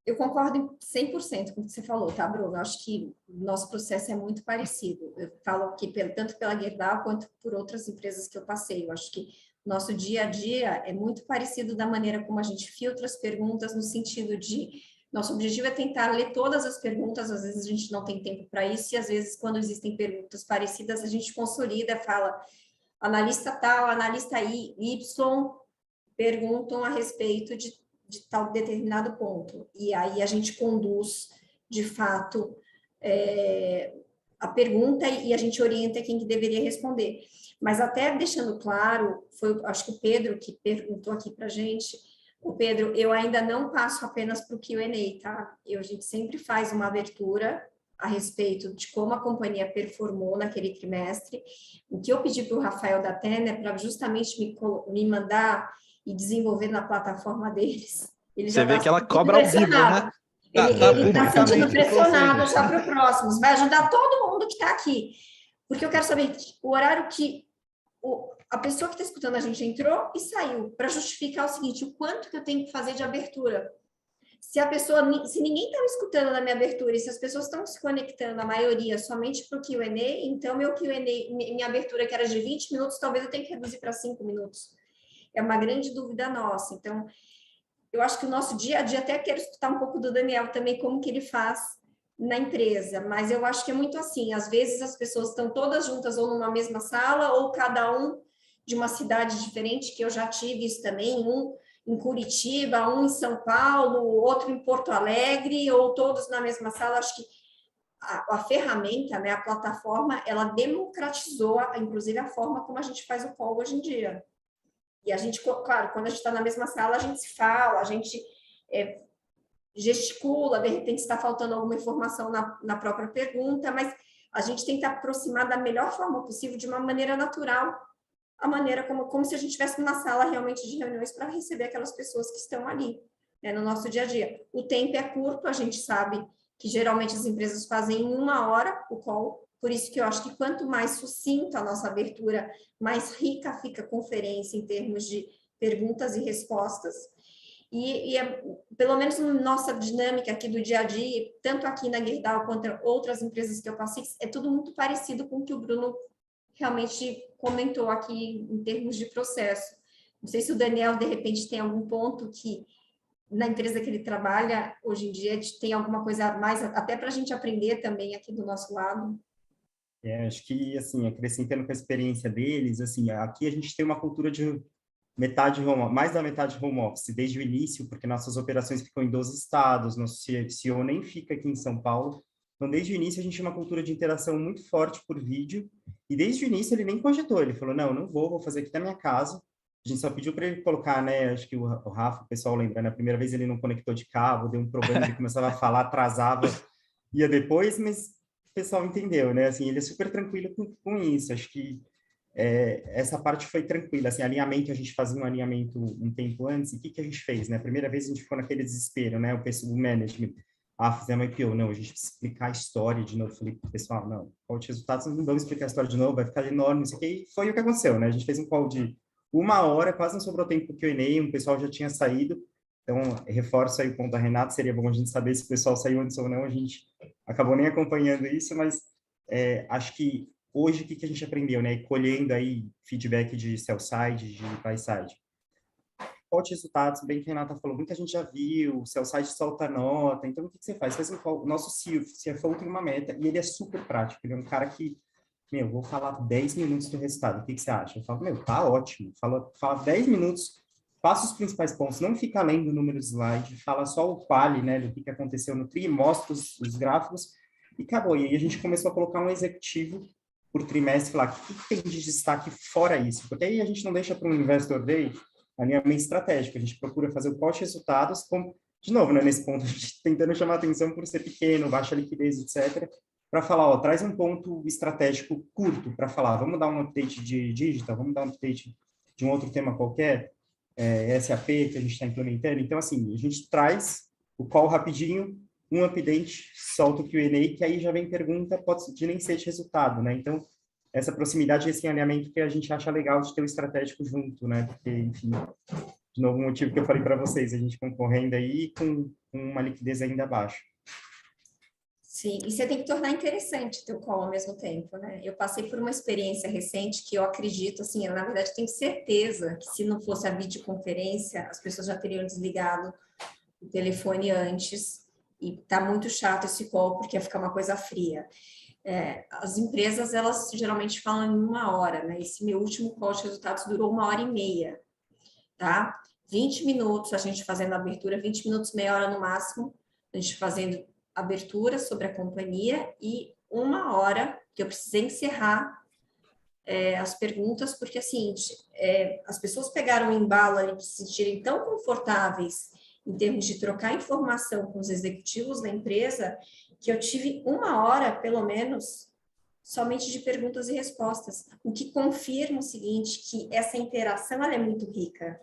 eu concordo em 100% com o que você falou, tá, Bruno? Eu acho que o nosso processo é muito parecido. Eu falo aqui tanto pela Gerdau quanto por outras empresas que eu passei. Eu acho que o nosso dia a dia é muito parecido da maneira como a gente filtra as perguntas, no sentido de nosso objetivo é tentar ler todas as perguntas, às vezes a gente não tem tempo para isso, e às vezes, quando existem perguntas parecidas, a gente consolida, fala analista tal, analista Y, perguntam a respeito de tal determinado ponto. E aí a gente conduz, de fato, a pergunta e a gente orienta quem que deveria responder. Mas até deixando claro, acho que o Pedro que perguntou aqui para a gente, o Pedro, eu ainda não passo apenas para o Q&A, tá? A gente sempre faz uma abertura a respeito de como a companhia performou naquele trimestre. O que eu pedi para o Rafael da Tena é para justamente me mandar e desenvolver na plataforma deles. Ele Você já vê está que ela se cobra ao vivo, pressionado. né? Ele está sentindo publicamente pressionado você. já para o próximo. Vai ajudar todo mundo que está aqui. Porque eu quero saber o horário que a pessoa que está escutando a gente entrou e saiu, para justificar o seguinte, o quanto que eu tenho que fazer de abertura. Se ninguém está me escutando na minha abertura e se as pessoas estão se conectando, a maioria, somente para o Q&A, então meu Q&A, minha abertura, que era de 20 minutos, talvez eu tenha que reduzir para 5 minutos. É uma grande dúvida nossa. Então, eu acho que o nosso dia a dia, até quero escutar um pouco do Daniel também, como que ele faz na empresa, mas eu acho que é muito assim, às vezes as pessoas estão todas juntas ou numa mesma sala, ou cada um de uma cidade diferente, que eu já tive isso também, um em Curitiba, um em São Paulo, outro em Porto Alegre, ou todos na mesma sala. Acho que a ferramenta, né, a plataforma, ela democratizou, inclusive, a forma como a gente faz o call hoje em dia. E a gente, claro, quando a gente está na mesma sala, a gente se fala, a gente gesticula, de repente está faltando alguma informação na própria pergunta, mas a gente tenta aproximar da melhor forma possível, de uma maneira natural, a maneira como se a gente estivesse numa sala realmente de reuniões para receber aquelas pessoas que estão ali, né, no nosso dia a dia. O tempo é curto, a gente sabe que geralmente as empresas fazem em 1 hora o call, por isso que eu acho que quanto mais sucinta a nossa abertura, mais rica fica a conferência em termos de perguntas e respostas. E pelo menos na nossa dinâmica aqui do dia a dia, tanto aqui na Gerdau quanto outras empresas que eu passei, é tudo muito parecido com o que o Bruno realmente comentou aqui em termos de processo. Não sei se o Daniel, de repente, tem algum ponto que, na empresa que ele trabalha, hoje em dia, tem alguma coisa mais, até para a gente aprender também aqui do nosso lado. Acho que, assim, acrescentando com a experiência deles, assim, aqui a gente tem uma cultura de mais da metade home office, desde o início, porque nossas operações ficam em 12 estados, nosso CEO nem fica aqui em São Paulo. Então, desde o início, a gente tinha uma cultura de interação muito forte por vídeo, e desde o início ele nem cogitou, ele falou, não vou fazer aqui da minha casa. A gente só pediu para ele colocar, né, acho que o Rafa, o pessoal lembra, na primeira vez ele não conectou de cabo, deu um problema, ele começava a falar, atrasava, ia depois, mas o pessoal entendeu, né, assim, ele é super tranquilo com isso, acho que essa parte foi tranquila, assim, alinhamento, a gente fazia um alinhamento um tempo antes, e o que a gente fez, né, a primeira vez a gente ficou naquele desespero, né, o pessoal do management, fizemos IPO, não, a gente precisa explicar a história de novo, falei pro pessoal, não, call de resultados, não vamos explicar a história de novo, vai ficar enorme, isso aqui, e foi o que aconteceu, né, a gente fez um call de 1 hora, quase não sobrou tempo para o Q&A, o pessoal já tinha saído, então, reforço aí o ponto da Renata, seria bom a gente saber se o pessoal saiu antes ou não, a gente acabou nem acompanhando isso, mas acho que hoje, o que a gente aprendeu, né? Colhendo aí feedback de sell-side, de buy-side. Call de resultados, bem que a Renata falou, muita gente já viu, o sell-side solta nota, então o que você faz? Faz um call. O nosso CFO tem uma meta e ele é super prático, ele é um cara que, vou falar 10 minutos do resultado, o que você acha? Eu falo, tá ótimo, fala 10 minutos, passa os principais pontos, não fica lendo o número do slide, fala só o quali, né, do que aconteceu no TRI, mostra os gráficos e acabou. E aí a gente começou a colocar um executivo por trimestre, falar o que tem de destaque fora isso, porque aí a gente não deixa para um Investor Day alinhamento estratégico, a gente procura fazer o call de resultados, de novo, né, nesse ponto, a gente tentando chamar atenção por ser pequeno, baixa liquidez, etc., para falar, traz um ponto estratégico curto, para falar, vamos dar um update de digital, vamos dar um update de um outro tema qualquer, SAP que a gente está implementando, então, assim, a gente traz o call rapidinho, um update, solta o Q&A, que aí já vem pergunta, pode nem ser de resultado, né? Então, essa proximidade, esse alinhamento que a gente acha legal de ter o estratégico junto, né? Porque, enfim, de novo, o motivo que eu falei para vocês, a gente concorrendo aí com uma liquidez ainda baixa. Sim, e você tem que tornar interessante o teu call ao mesmo tempo, né? Eu passei por uma experiência recente que eu acredito, assim, eu, na verdade, tenho certeza que se não fosse a videoconferência, as pessoas já teriam desligado o telefone antes, e tá muito chato esse call, porque ia ficar uma coisa fria. As empresas, elas geralmente falam em 1 hora, né? Esse meu último call de resultados durou 1h30, tá? 20 minutos a gente fazendo a abertura, 20 minutos, meia hora no máximo, a gente fazendo abertura sobre a companhia e 1 hora, que eu precisei encerrar as perguntas, porque, assim, as pessoas pegaram o embalo ali de se sentirem tão confortáveis em termos de trocar informação com os executivos da empresa, que eu tive 1 hora, pelo menos, somente de perguntas e respostas, o que confirma o seguinte, que essa interação ela é muito rica.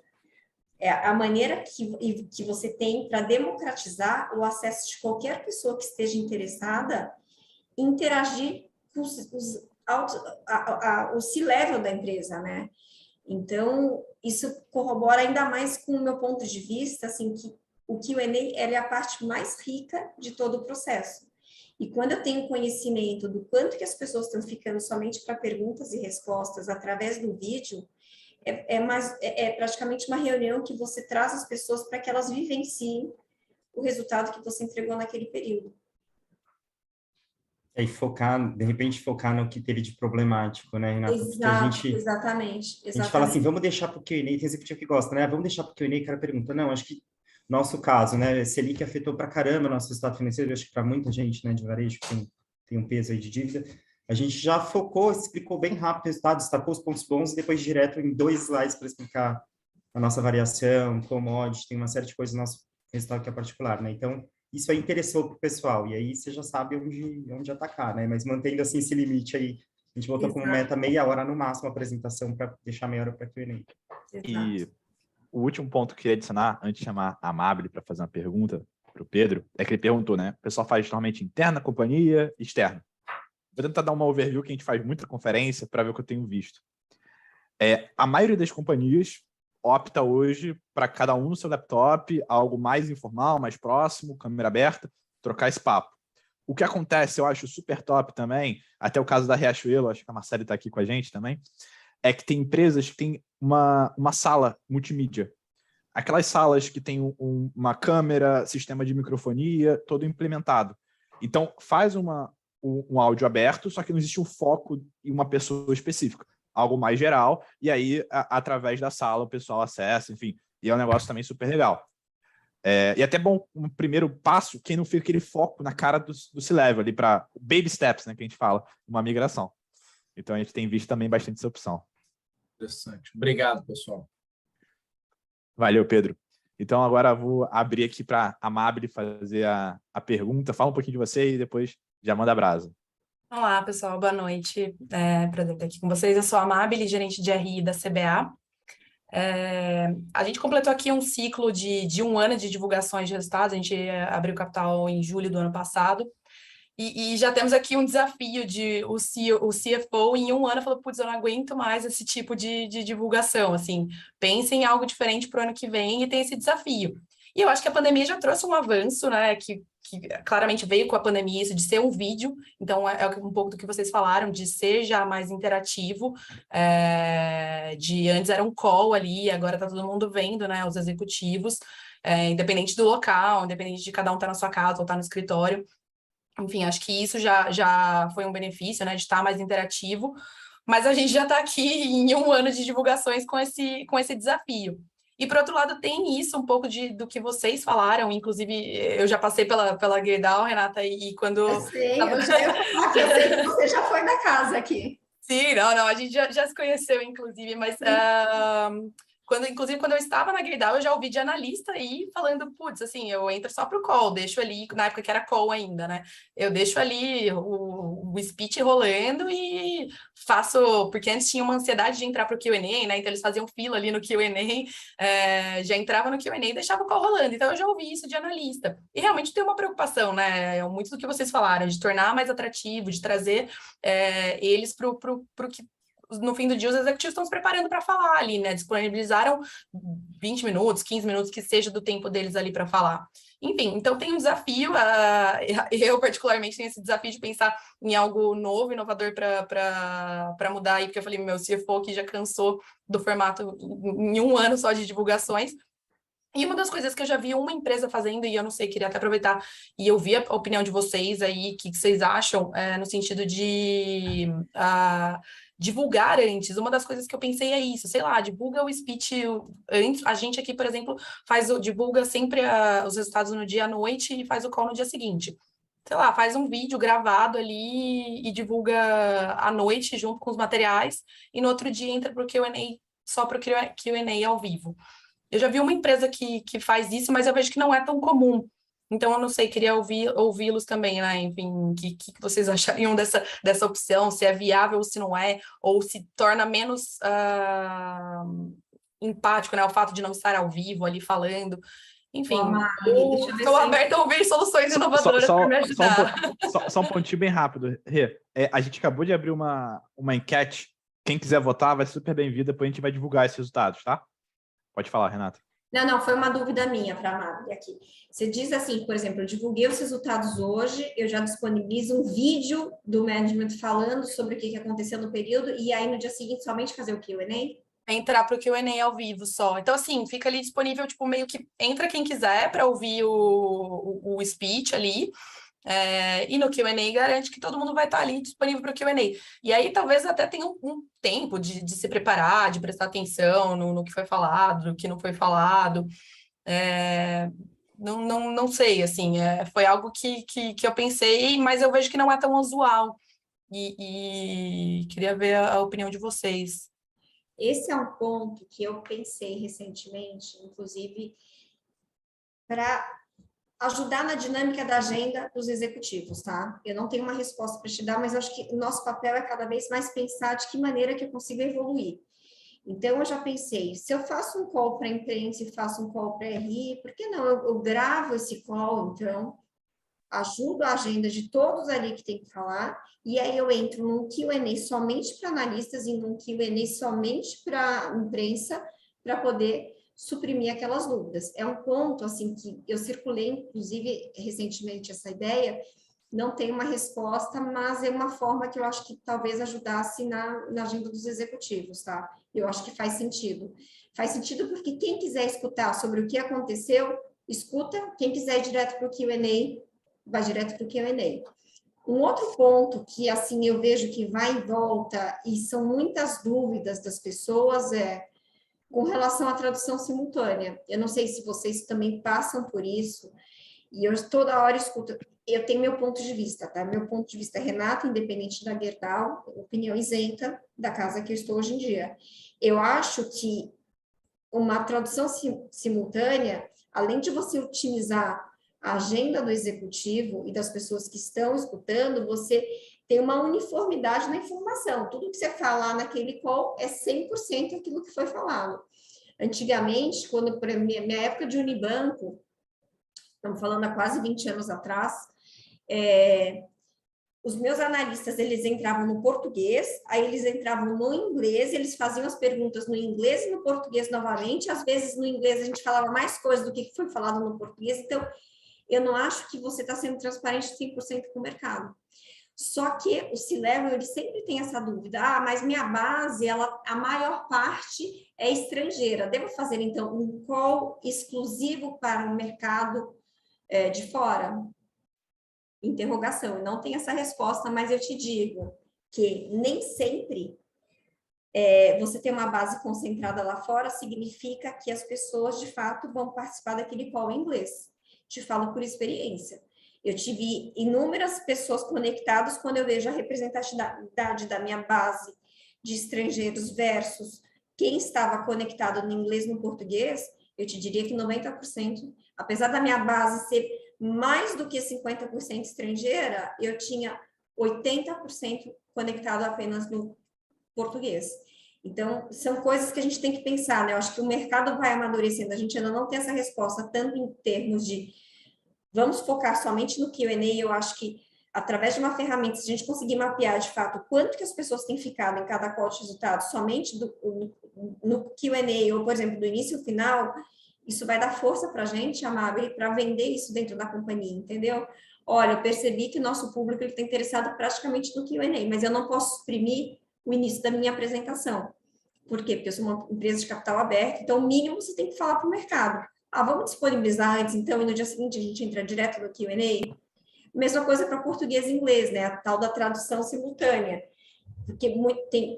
É a maneira que você tem para democratizar o acesso de qualquer pessoa que esteja interessada em interagir com o C-level da empresa, né? Então, isso corrobora ainda mais com o meu ponto de vista, assim, que o Q&A é a parte mais rica de todo o processo. E quando eu tenho conhecimento do quanto que as pessoas estão ficando somente para perguntas e respostas através do vídeo, é praticamente uma reunião que você traz as pessoas para que elas vivenciem o resultado que você entregou naquele período. E de repente focar no que teve de problemático, né, Renata? Exato, exatamente. A gente fala assim, vamos deixar para o Q&A, tem executivo que gosta, né? Vamos deixar para o Q&A, o cara pergunta. Não, acho que nosso caso, né, Selic afetou para caramba nosso resultado financeiro, acho que para muita gente, né, de varejo, que tem um peso aí de dívida. A gente já focou, explicou bem rápido o resultado, destacou os pontos bons e depois direto em 2 slides para explicar a nossa variação, commodity, tem uma série de coisas no nosso resultado que é particular, né? Então, isso aí interessou para o pessoal, e aí você já sabe onde atacar, né? Mas mantendo, assim, esse limite aí, a gente botou como meta meia hora no máximo a apresentação para deixar meia hora para Q&A. E o último ponto que eu queria adicionar, antes de chamar a Amabile para fazer uma pergunta para o Pedro, é que ele perguntou, né? O pessoal faz normalmente interna, companhia, externa. Vou tentar dar uma overview, que a gente faz muita conferência, para ver o que eu tenho visto. A maioria das companhias opta hoje para cada um no seu laptop, algo mais informal, mais próximo, câmera aberta, trocar esse papo. O que acontece, eu acho super top também, até o caso da Riachuelo, acho que a Marcela está aqui com a gente também, é que tem empresas que têm uma sala multimídia. Aquelas salas que tem uma câmera, sistema de microfonia, todo implementado. Então, faz um áudio aberto, só que não existe um foco em uma pessoa específica. Algo mais geral, e aí, através da sala, o pessoal acessa, enfim. E é um negócio também super legal. E até bom, um primeiro passo, quem não fica aquele foco na cara do C-Level, ali para baby steps, né, que a gente fala, uma migração. Então, a gente tem visto também bastante essa opção. Interessante. Obrigado, pessoal. Valeu, Pedro. Então, agora vou abrir aqui para a Amabile fazer a pergunta. Fala um pouquinho de você e depois já manda a brasa. Olá, pessoal, boa noite. Prazer estar aqui com vocês. Eu sou a Amabile, gerente de RI da CBA. A gente completou aqui um ciclo de 1 ano de divulgações de resultados. A gente abriu capital em julho do ano passado. E já temos aqui um desafio de o CFO em 1 ano falou, putz, eu não aguento mais esse tipo de divulgação, assim, pensem em algo diferente para o ano que vem e tem esse desafio. E eu acho que a pandemia já trouxe um avanço, né, que claramente veio com a pandemia, isso de ser um vídeo, então é um pouco do que vocês falaram, de ser já mais interativo, de antes era um call ali, agora tá todo mundo vendo, né, os executivos, independente do local, independente de cada um estar na sua casa ou estar no escritório. Enfim, acho que isso já foi um benefício, né, de estar mais interativo, mas a gente já está aqui em 1 ano de divulgações com esse desafio. E, por outro lado, tem isso um pouco do que vocês falaram, inclusive, eu já passei pela Gerdau, Renata, e quando... Eu sei que você já foi da casa aqui. Sim, não, a gente já se conheceu, inclusive, mas... Inclusive, quando eu estava na Gerdau, eu já ouvi de analista aí falando, putz, assim, eu entro só pro call, deixo ali, na época que era call ainda, né? Eu deixo ali o speech rolando e faço, porque antes tinha uma ansiedade de entrar pro Q&A, né? Então eles faziam fila ali no Q&A, já entrava no Q&A e deixava o call rolando. Então eu já ouvi isso de analista. E realmente tem uma preocupação, né? Muito do que vocês falaram, de tornar mais atrativo, de trazer eles pro que no fim do dia, os executivos estão se preparando para falar ali, né? Disponibilizaram 20 minutos, 15 minutos, que seja do tempo deles ali para falar. Enfim, então tem um desafio, eu particularmente tenho esse desafio de pensar em algo novo, inovador para mudar aí, porque eu falei, meu CFO aqui já cansou do formato em 1 ano só de divulgações. E uma das coisas que eu já vi uma empresa fazendo, e eu não sei, queria até aproveitar e ouvir a opinião de vocês aí, o que vocês acham, no sentido de divulgar antes. Uma das coisas que eu pensei é isso, sei lá, divulga o speech antes. A gente aqui, por exemplo, divulga sempre os resultados no dia à noite e faz o call no dia seguinte. Sei lá, faz um vídeo gravado ali e divulga à noite junto com os materiais, e no outro dia entra para o Q&A, só para o Q&A ao vivo. Eu já vi uma empresa que faz isso, mas eu vejo que não é tão comum. Então, eu não sei, queria ouvi-los também, né? Enfim, o que vocês achariam dessa opção, se é viável ou se não é, ou se torna menos empático, né? O fato de não estar ao vivo ali falando. Enfim, estou aberta a ouvir soluções inovadoras para me ajudar. Só um pontinho bem rápido, Rê. A gente acabou de abrir uma enquete. Quem quiser votar vai ser super bem-vindo, depois a gente vai divulgar esses resultados, tá? Pode falar, Renata. Não, foi uma dúvida minha para a Amabile aqui. Você diz assim, por exemplo, eu divulguei os resultados hoje, eu já disponibilizo um vídeo do management falando sobre o que aconteceu no período, e aí no dia seguinte somente fazer o Q&A? Entrar para o Q&A ao vivo só. Então, assim, fica ali disponível, tipo, meio que entra quem quiser para ouvir o speech ali, e no Q&A garante que todo mundo vai estar ali disponível para o Q&A. E aí talvez até tenha um tempo de se preparar, de prestar atenção no que foi falado, no que não foi falado. Não sei, assim, foi algo que eu pensei, mas eu vejo que não é tão usual. e queria ver a opinião de vocês. Esse é um ponto que eu pensei recentemente, inclusive, para ajudar na dinâmica da agenda dos executivos, tá? Eu não tenho uma resposta para te dar, mas eu acho que o nosso papel é cada vez mais pensar de que maneira que eu consigo evoluir. Então, eu já pensei, se eu faço um call para a imprensa e faço um call para a RI, por que não? Eu gravo esse call, então, ajudo a agenda de todos ali que tem que falar, e aí eu entro num Q&A somente para analistas e num Q&A somente para imprensa, para poder suprimir aquelas dúvidas. É um ponto, assim, que eu circulei, inclusive, recentemente essa ideia, não tem uma resposta, mas é uma forma que eu acho que talvez ajudasse na agenda dos executivos, tá? Eu acho que faz sentido. Faz sentido porque quem quiser escutar sobre o que aconteceu, escuta. Quem quiser ir direto para o Q&A, vai direto para o Q&A. Um outro ponto que, assim, eu vejo que vai e volta, e são muitas dúvidas das pessoas, é com relação à tradução simultânea. Eu não sei se vocês também passam por isso, e eu toda hora escuto, eu tenho meu ponto de vista, tá? Meu ponto de vista é Renata, independente da Gerdau, opinião isenta da casa que eu estou hoje em dia. Eu acho que uma tradução simultânea, além de você otimizar a agenda do executivo e das pessoas que estão escutando, você tem uma uniformidade na informação. Tudo que você falar naquele call é 100% aquilo que foi falado. Antigamente, quando, por minha época de Unibanco, estamos falando há quase 20 anos atrás, os meus analistas, eles entravam no português, aí eles entravam no inglês, eles faziam as perguntas no inglês e no português novamente, às vezes no inglês a gente falava mais coisas do que foi falado no português, então eu não acho que você está sendo transparente 100% com o mercado. Só que o C-Level, ele sempre tem essa dúvida, mas minha base, a maior parte é estrangeira, devo fazer então um call exclusivo para o mercado de fora? Interrogação, não tem essa resposta, mas eu te digo que nem sempre você ter uma base concentrada lá fora significa que as pessoas, de fato, vão participar daquele call em inglês. Te falo por experiência. Eu tive inúmeras pessoas conectadas quando eu vejo a representatividade da minha base de estrangeiros versus quem estava conectado no inglês e no português, eu te diria que 90%, apesar da minha base ser mais do que 50% estrangeira, eu tinha 80% conectado apenas no português. Então, são coisas que a gente tem que pensar, né? Eu acho que o mercado vai amadurecendo, a gente ainda não tem essa resposta, tanto em termos de vamos focar somente no Q&A, eu acho que através de uma ferramenta, se a gente conseguir mapear de fato quanto que as pessoas têm ficado em cada call de resultados somente no Q&A, ou por exemplo, do início ao final, isso vai dar força para a gente, Amabile, para vender isso dentro da companhia, entendeu? Olha, eu percebi que o nosso público está interessado praticamente no Q&A, mas eu não posso suprimir o início da minha apresentação. Por quê? Porque eu sou uma empresa de capital aberto, então o mínimo você tem que falar para o mercado. Vamos disponibilizar antes, então, e no dia seguinte a gente entra direto no Q&A? Mesma coisa para português e inglês, né? A tal da tradução simultânea. Porque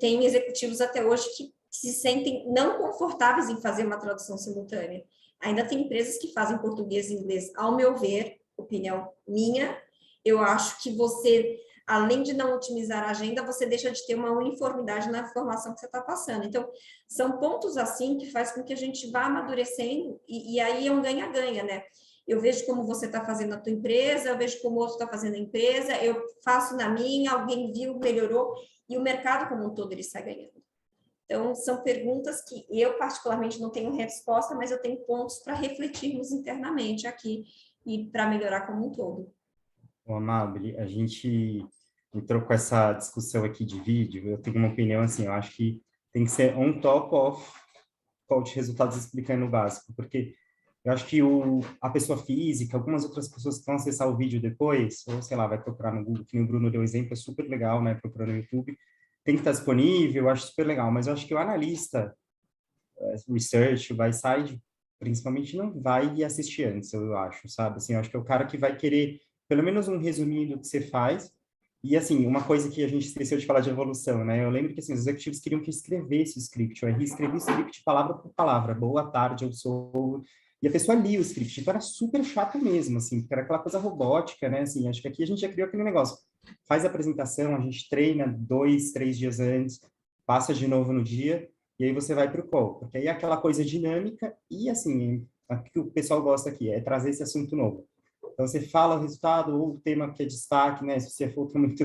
tem executivos até hoje que se sentem não confortáveis em fazer uma tradução simultânea. Ainda tem empresas que fazem português e inglês, ao meu ver, opinião minha, eu acho que você, além de não otimizar a agenda, você deixa de ter uma uniformidade na informação que você está passando. Então, são pontos assim que faz com que a gente vá amadurecendo e aí é um ganha-ganha, né? Eu vejo como você está fazendo na tua empresa, eu vejo como o outro está fazendo a empresa, eu faço na minha, alguém viu, melhorou, e o mercado como um todo ele está ganhando. Então, são perguntas que eu particularmente não tenho resposta, mas eu tenho pontos para refletirmos internamente aqui e para melhorar como um todo. Amabile, a gente entrou com essa discussão aqui de vídeo, eu tenho uma opinião assim, eu acho que tem que ser on top of call de resultados explicando o básico, porque eu acho que a pessoa física, algumas outras pessoas que vão acessar o vídeo depois, ou sei lá, vai procurar no Google, que o Bruno deu exemplo, é super legal, né, procurar no YouTube, tem que estar disponível, eu acho super legal, mas eu acho que o analista, research, o buy side, principalmente não vai assistir antes, eu acho, sabe? Assim, eu acho que é o cara que vai querer pelo menos um resuminho do que você faz. E, assim, uma coisa que a gente esqueceu de falar de evolução, né? Eu lembro que, assim, os executivos queriam que eu escrevesse o script. Eu escrevi o script palavra por palavra. Boa tarde, eu sou... E a pessoa lia o script. Então, era super chato mesmo, assim, porque era aquela coisa robótica, né? Assim, acho que aqui a gente já criou aquele negócio. faz a apresentação, a gente treina 2, 3 dias antes, passa de novo no dia, e aí você vai para o call, porque aí é aquela coisa dinâmica e, assim, o que o pessoal gosta aqui é trazer esse assunto novo. Então, você fala o resultado ou o tema que é destaque, né? Se você for muito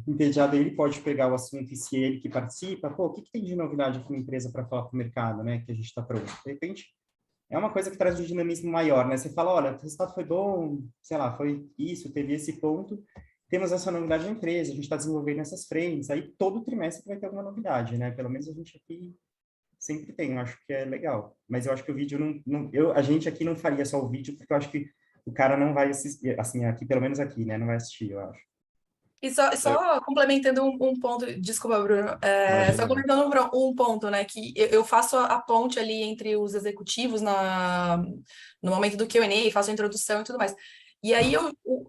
entediado, ele pode pegar o assunto e se ele que participa, pô, o que tem de novidade aqui na empresa para falar para o mercado, né? Que a gente está pronto. De repente, é uma coisa que traz um dinamismo maior, né? Você fala, olha, o resultado foi bom, sei lá, foi isso, teve esse ponto, temos essa novidade na empresa, a gente está desenvolvendo essas frentes, aí todo trimestre vai ter alguma novidade, né? Pelo menos a gente aqui sempre tem, eu acho que é legal. Mas eu acho que o vídeo a gente aqui não faria só o vídeo, porque eu acho que o cara não vai assistir, assim, aqui, pelo menos aqui, né? Não vai assistir, eu acho. E só complementando um ponto, desculpa, Bruno, só Imagina. complementando um ponto, né, que eu faço a ponte ali entre os executivos no momento do Q&A, faço a introdução e tudo mais. E aí,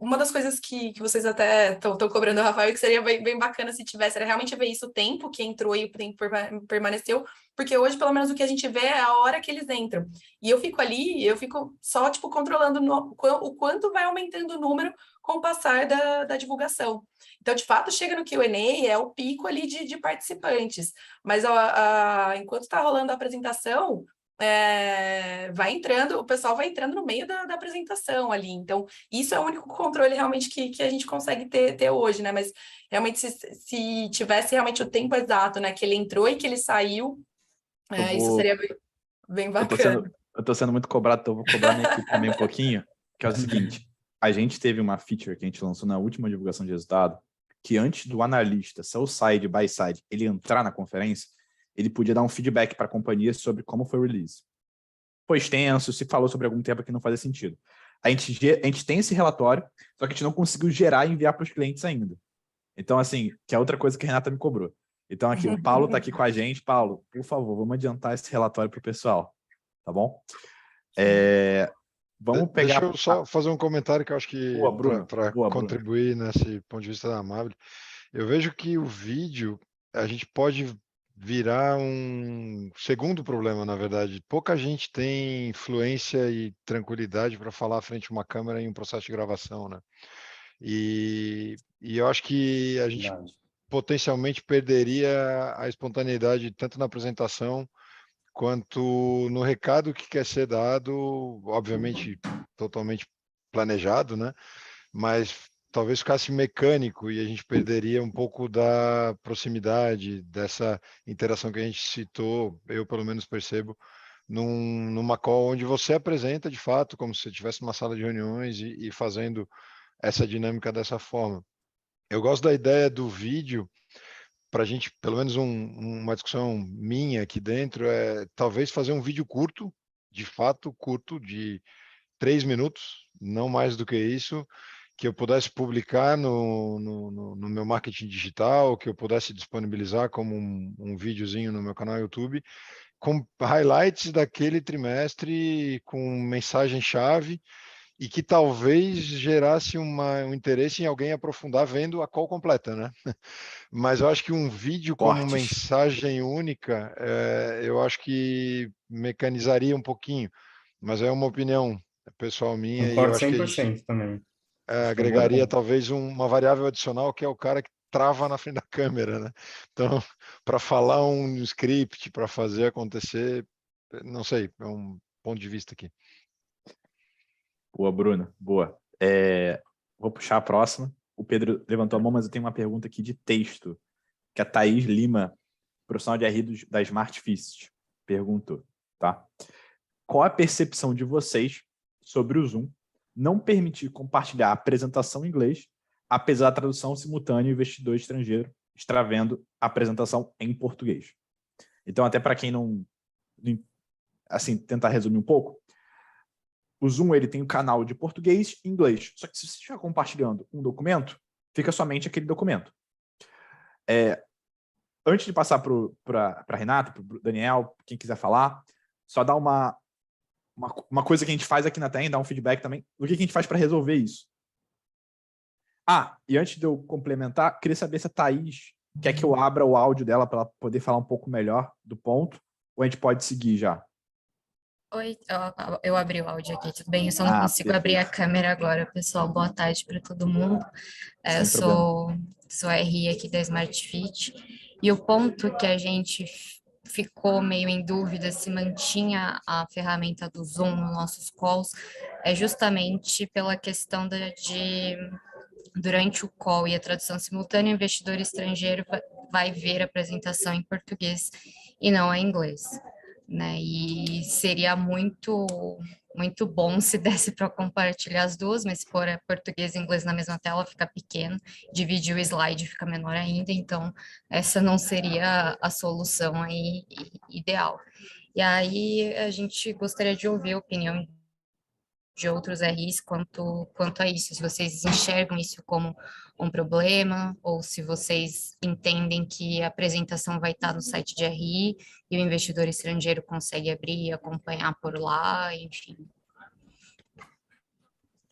uma das coisas que vocês até estão cobrando, Rafael, que seria bem bacana se tivesse, era realmente ver isso, o tempo que entrou e o tempo permaneceu, porque hoje, pelo menos, o que a gente vê é a hora que eles entram. E eu fico ali, eu fico só, tipo, controlando o quanto vai aumentando o número com o passar da divulgação. Então, de fato, chega no Q&A, é o pico ali de participantes. Mas enquanto está rolando a apresentação, vai entrando, o pessoal vai entrando no meio da apresentação ali. Então, isso é o único controle realmente que a gente consegue ter hoje, né? Mas realmente, se tivesse realmente o tempo exato, né? Que ele entrou e que ele saiu, isso seria bem bacana. Eu tô sendo muito cobrado, então eu vou cobrar minha equipe também um pouquinho, que é o seguinte, a gente teve uma feature que a gente lançou na última divulgação de resultado, que antes do analista, sell side, buy side, ele entrar na conferência, ele podia dar um feedback para a companhia sobre como foi o release. Foi extenso, se falou sobre algum tema que não fazia sentido. A gente tem esse relatório, só que a gente não conseguiu gerar e enviar para os clientes ainda. Então, assim, que é outra coisa que a Renata me cobrou. Então, aqui, o Paulo está aqui com a gente. Paulo, por favor, vamos adiantar esse relatório para o pessoal, tá bom? Vamos pegar... Deixa eu só fazer um comentário que eu acho que, para contribuir nesse ponto de vista da Amable, eu vejo que o vídeo, a gente pode virar um segundo problema, na verdade. Pouca gente tem fluência e tranquilidade para falar à frente de uma câmera em um processo de gravação, né? E eu acho que a gente potencialmente perderia a espontaneidade tanto na apresentação quanto no recado que quer ser dado, obviamente totalmente planejado, né? Mas talvez ficasse mecânico e a gente perderia um pouco da proximidade, dessa interação que a gente citou, eu pelo menos percebo, numa call onde você apresenta de fato, como se estivesse numa sala de reuniões e fazendo essa dinâmica dessa forma. Eu gosto da ideia do vídeo, para a gente, pelo menos uma discussão minha aqui dentro, talvez fazer um vídeo curto, de fato curto, de 3 minutos, não mais do que isso, que eu pudesse publicar no meu marketing digital, que eu pudesse disponibilizar como um videozinho no meu canal YouTube, com highlights daquele trimestre, com mensagem-chave, e que talvez gerasse um interesse em alguém aprofundar vendo a call completa, né? Mas eu acho que um vídeo como mensagem única, eu acho que mecanizaria um pouquinho, mas é uma opinião pessoal minha. Concordo, e eu acho que a 100% gente também. agregaria talvez uma variável adicional, que é o cara que trava na frente da câmera, né? Então, para falar um script, para fazer acontecer, não sei, é um ponto de vista aqui. Boa, Bruno. Boa. Vou puxar a próxima. O Pedro levantou a mão, mas eu tenho uma pergunta aqui de texto, que a Thaís Lima, profissional de RI da Smart Fist, perguntou, tá? Qual a percepção de vocês sobre o Zoom não permitir compartilhar a apresentação em inglês, apesar da tradução simultânea e o investidor estrangeiro estar vendo a apresentação em português? Então, até para quem não... Assim, tentar resumir um pouco, o Zoom ele tem um canal de português e inglês. Só que se você estiver compartilhando um documento, fica somente aquele documento. Antes de passar para a Renata, para o Daniel, quem quiser falar, só dar uma coisa que a gente faz aqui na TEM, dar um feedback também, do que a gente faz para resolver isso. E antes de eu complementar, queria saber se a Thaís quer que eu abra o áudio dela para ela poder falar um pouco melhor do ponto, ou a gente pode seguir já? Oi, eu abri o áudio aqui, tudo bem? Eu só não consigo abrir a câmera agora, pessoal. Boa tarde para todo mundo. Eu Sem problema. sou a RI aqui da Smart Fit, e o ponto que a gente ficou meio em dúvida se mantinha a ferramenta do Zoom nos nossos calls é justamente pela questão durante o call e a tradução simultânea, o investidor estrangeiro vai ver a apresentação em português e não em inglês, né? E seria muito bom se desse para compartilhar as duas, mas se for português e inglês na mesma tela fica pequeno, dividir o slide fica menor ainda, então essa não seria a solução aí ideal. E aí a gente gostaria de ouvir a opinião de outros RIs quanto a isso, se vocês enxergam isso como um problema, ou se vocês entendem que a apresentação vai estar no site de RI e o investidor estrangeiro consegue abrir e acompanhar por lá, enfim.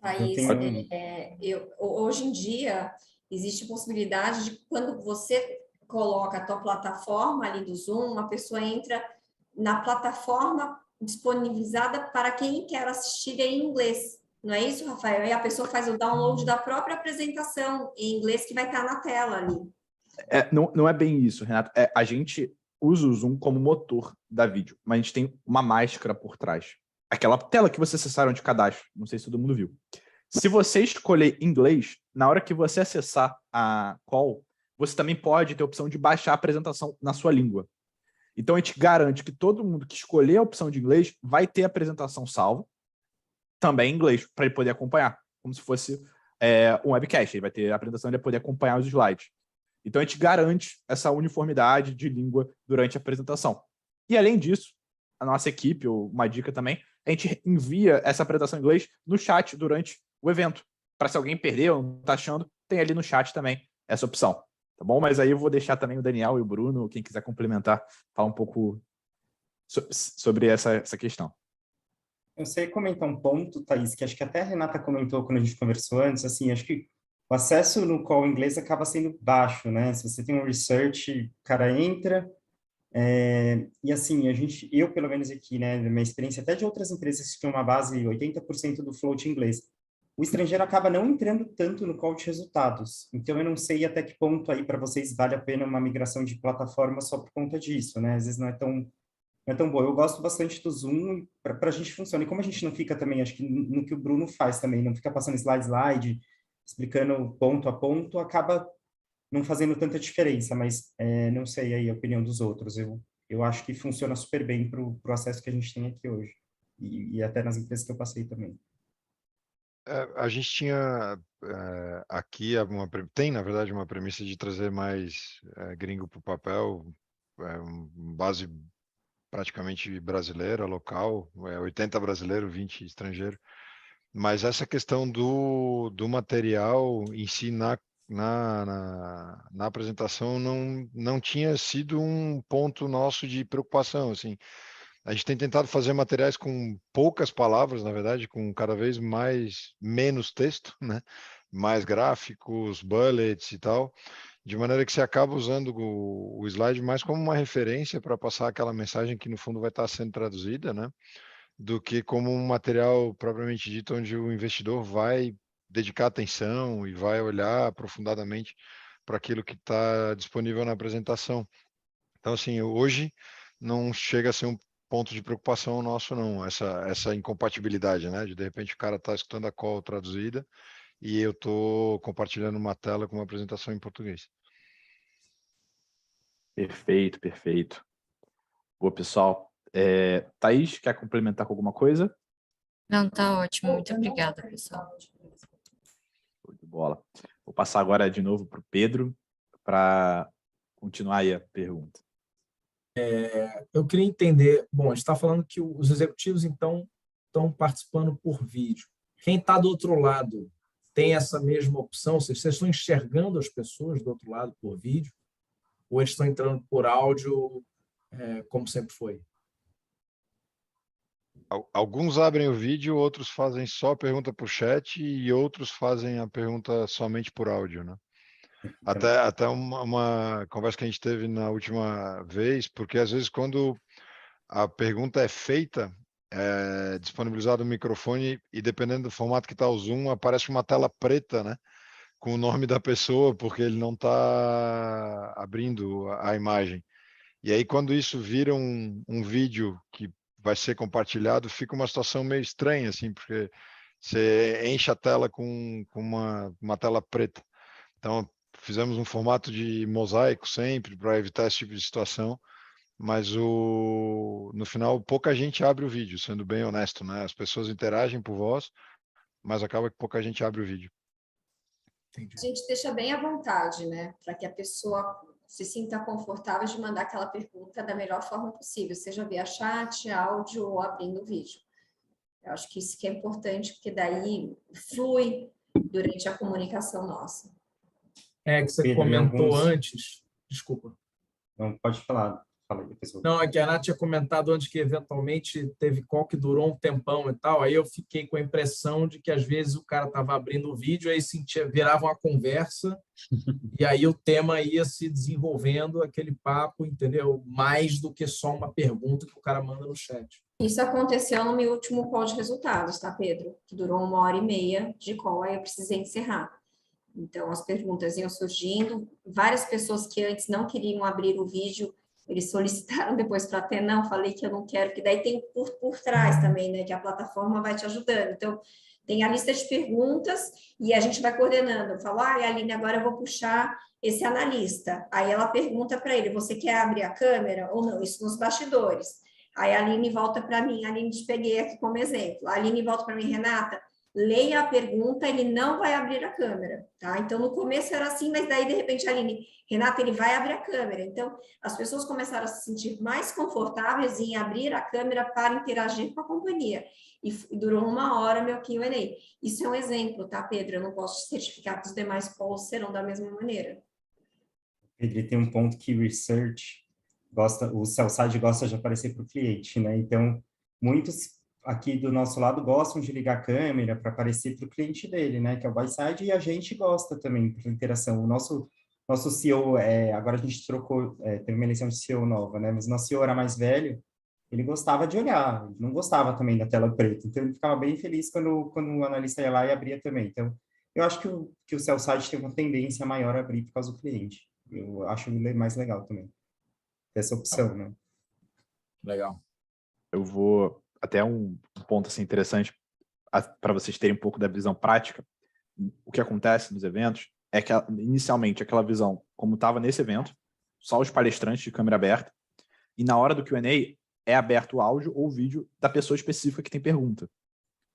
Thaís, hoje em dia existe possibilidade de quando você coloca a tua plataforma ali do Zoom, uma pessoa entra na plataforma disponibilizada para quem quer assistir em inglês. Não é isso, Rafael? Aí a pessoa faz o download da própria apresentação em inglês que vai estar na tela ali. Não é bem isso, Renato. A gente usa o Zoom como motor da vídeo, mas a gente tem uma máscara por trás. Aquela tela que vocês acessaram de cadastro. Não sei se todo mundo viu. Se você escolher inglês, na hora que você acessar a call, você também pode ter a opção de baixar a apresentação na sua língua. Então, a gente garante que todo mundo que escolher a opção de inglês vai ter a apresentação salva, também em inglês, para ele poder acompanhar, como se fosse um webcast. Ele vai ter a apresentação e ele vai poder acompanhar os slides. Então, a gente garante essa uniformidade de língua durante a apresentação. E, além disso, a nossa equipe, ou uma dica também, a gente envia essa apresentação em inglês no chat durante o evento. Para se alguém perdeu ou não está achando, tem ali no chat também essa opção. Tá bom? Mas aí eu vou deixar também o Daniel e o Bruno, quem quiser complementar, falar um pouco sobre essa questão. Eu sei comentar um ponto, Thaís, que acho que até a Renata comentou quando a gente conversou antes, assim, acho que o acesso no call inglês acaba sendo baixo, né? Se você tem um research, o cara entra, e assim, eu pelo menos aqui, né, na minha experiência até de outras empresas que têm uma base 80% do float inglês, o estrangeiro acaba não entrando tanto no call de resultados. Então, eu não sei até que ponto aí para vocês vale a pena uma migração de plataforma só por conta disso, né? Às vezes não é tão boa. Eu gosto bastante do Zoom, para a gente funciona. E como a gente não fica também, acho que no que o Bruno faz também, não fica passando slide, explicando ponto a ponto, acaba não fazendo tanta diferença, mas não sei aí a opinião dos outros. Eu acho que funciona super bem para o acesso que a gente tem aqui hoje. E até nas empresas que eu passei também. A gente tinha aqui, tem, na verdade, uma premissa de trazer mais gringo para o papel, base praticamente brasileira, local, 80 brasileiro, 20 estrangeiro. Mas essa questão do material em si na apresentação não tinha sido um ponto nosso de preocupação, assim. A gente tem tentado fazer materiais com poucas palavras, na verdade, com cada vez menos texto, né? Mais gráficos, bullets e tal, de maneira que você acaba usando o slide mais como uma referência para passar aquela mensagem que no fundo vai estar sendo traduzida, né? Do que como um material propriamente dito, onde o investidor vai dedicar atenção e vai olhar aprofundadamente para aquilo que está disponível na apresentação. Então, assim, hoje não chega a ser um ponto de preocupação nosso, não, essa incompatibilidade, né? De repente o cara está escutando a call traduzida e eu estou compartilhando uma tela com uma apresentação em português. Perfeito, perfeito. Boa, pessoal. Thaís, quer complementar com alguma coisa? Não, tá ótimo. Muito obrigada, pessoal. Show de bola. Vou passar agora de novo para o Pedro para continuar aí a pergunta. Eu queria entender, bom, a gente está falando que os executivos, então, estão participando por vídeo. Quem está do outro lado tem essa mesma opção? Ou seja, vocês estão enxergando as pessoas do outro lado por vídeo? Ou eles estão entrando por áudio, como sempre foi? Alguns abrem o vídeo, outros fazem só a pergunta por chat e outros fazem a pergunta somente por áudio, né? Até uma conversa que a gente teve na última vez, porque às vezes quando a pergunta é feita, disponibilizado o microfone e dependendo do formato que está o Zoom, aparece uma tela preta, né? Com o nome da pessoa, porque ele não está abrindo a imagem. E aí, quando isso vira um vídeo que vai ser compartilhado, fica uma situação meio estranha, assim, porque você enche a tela com uma tela preta. Então, fizemos um formato de mosaico sempre para evitar esse tipo de situação, mas no final pouca gente abre o vídeo, sendo bem honesto, né? As pessoas interagem por voz, mas acaba que pouca gente abre o vídeo. Entendi. A gente deixa bem à vontade, né? Para que a pessoa se sinta confortável de mandar aquela pergunta da melhor forma possível, seja via chat, áudio ou abrindo o vídeo. Eu acho que isso que é importante, porque daí flui durante a comunicação nossa. Que você Pedro, comentou antes. Desculpa. Não, pode falar. Fala aí, pessoal. Não, é que a Nath tinha comentado antes que eventualmente teve call que durou um tempão e tal, aí eu fiquei com a impressão de que às vezes o cara estava abrindo o vídeo, aí virava uma conversa, e aí o tema ia se desenvolvendo, aquele papo, entendeu? Mais do que só uma pergunta que o cara manda no chat. Isso aconteceu no meu último call de resultados, tá, Pedro? Que durou 1h30 de call, aí eu precisei encerrar. Então, as perguntas iam surgindo, várias pessoas que antes não queriam abrir o vídeo, eles solicitaram depois para ter, não, falei que eu não quero, que daí tem por trás também, né, que a plataforma vai te ajudando. Então, tem a lista de perguntas e a gente vai coordenando. Eu falo, Aline, agora eu vou puxar esse analista. Aí ela pergunta para ele, você quer abrir a câmera ou não? Isso nos bastidores. Aí a Aline volta para mim, a Aline te peguei aqui como exemplo. A Aline volta para mim, Renata, leia a pergunta, ele não vai abrir a câmera, tá? Então, no começo era assim, mas daí, de repente, a Aline, Renata, ele vai abrir a câmera. Então, as pessoas começaram a se sentir mais confortáveis em abrir a câmera para interagir com a companhia. E durou 1 hora meu Q&A. Isso é um exemplo, tá, Pedro? Eu não posso certificar que os demais calls serão da mesma maneira. Pedro, tem um ponto que o sell-side gosta de aparecer para o cliente, né? Então, muitos aqui do nosso lado gostam de ligar a câmera para aparecer para o cliente dele, né? Que é o buy-side, e a gente gosta também por interação. O nosso CEO, agora a gente trocou, teve uma eleição de CEO nova, né? Mas o nosso CEO era mais velho, ele gostava de olhar, ele não gostava também da tela preta, então ele ficava bem feliz quando o analista ia lá e abria também. Então, eu acho que o sell-side tem uma tendência maior a abrir por causa do cliente. Eu acho mais legal também, essa opção, né? Legal. Eu vou até um ponto assim, interessante para vocês terem um pouco da visão prática. O que acontece nos eventos é que, inicialmente, aquela visão, como estava nesse evento, só os palestrantes de câmera aberta, e na hora do Q&A é aberto o áudio ou o vídeo da pessoa específica que tem pergunta.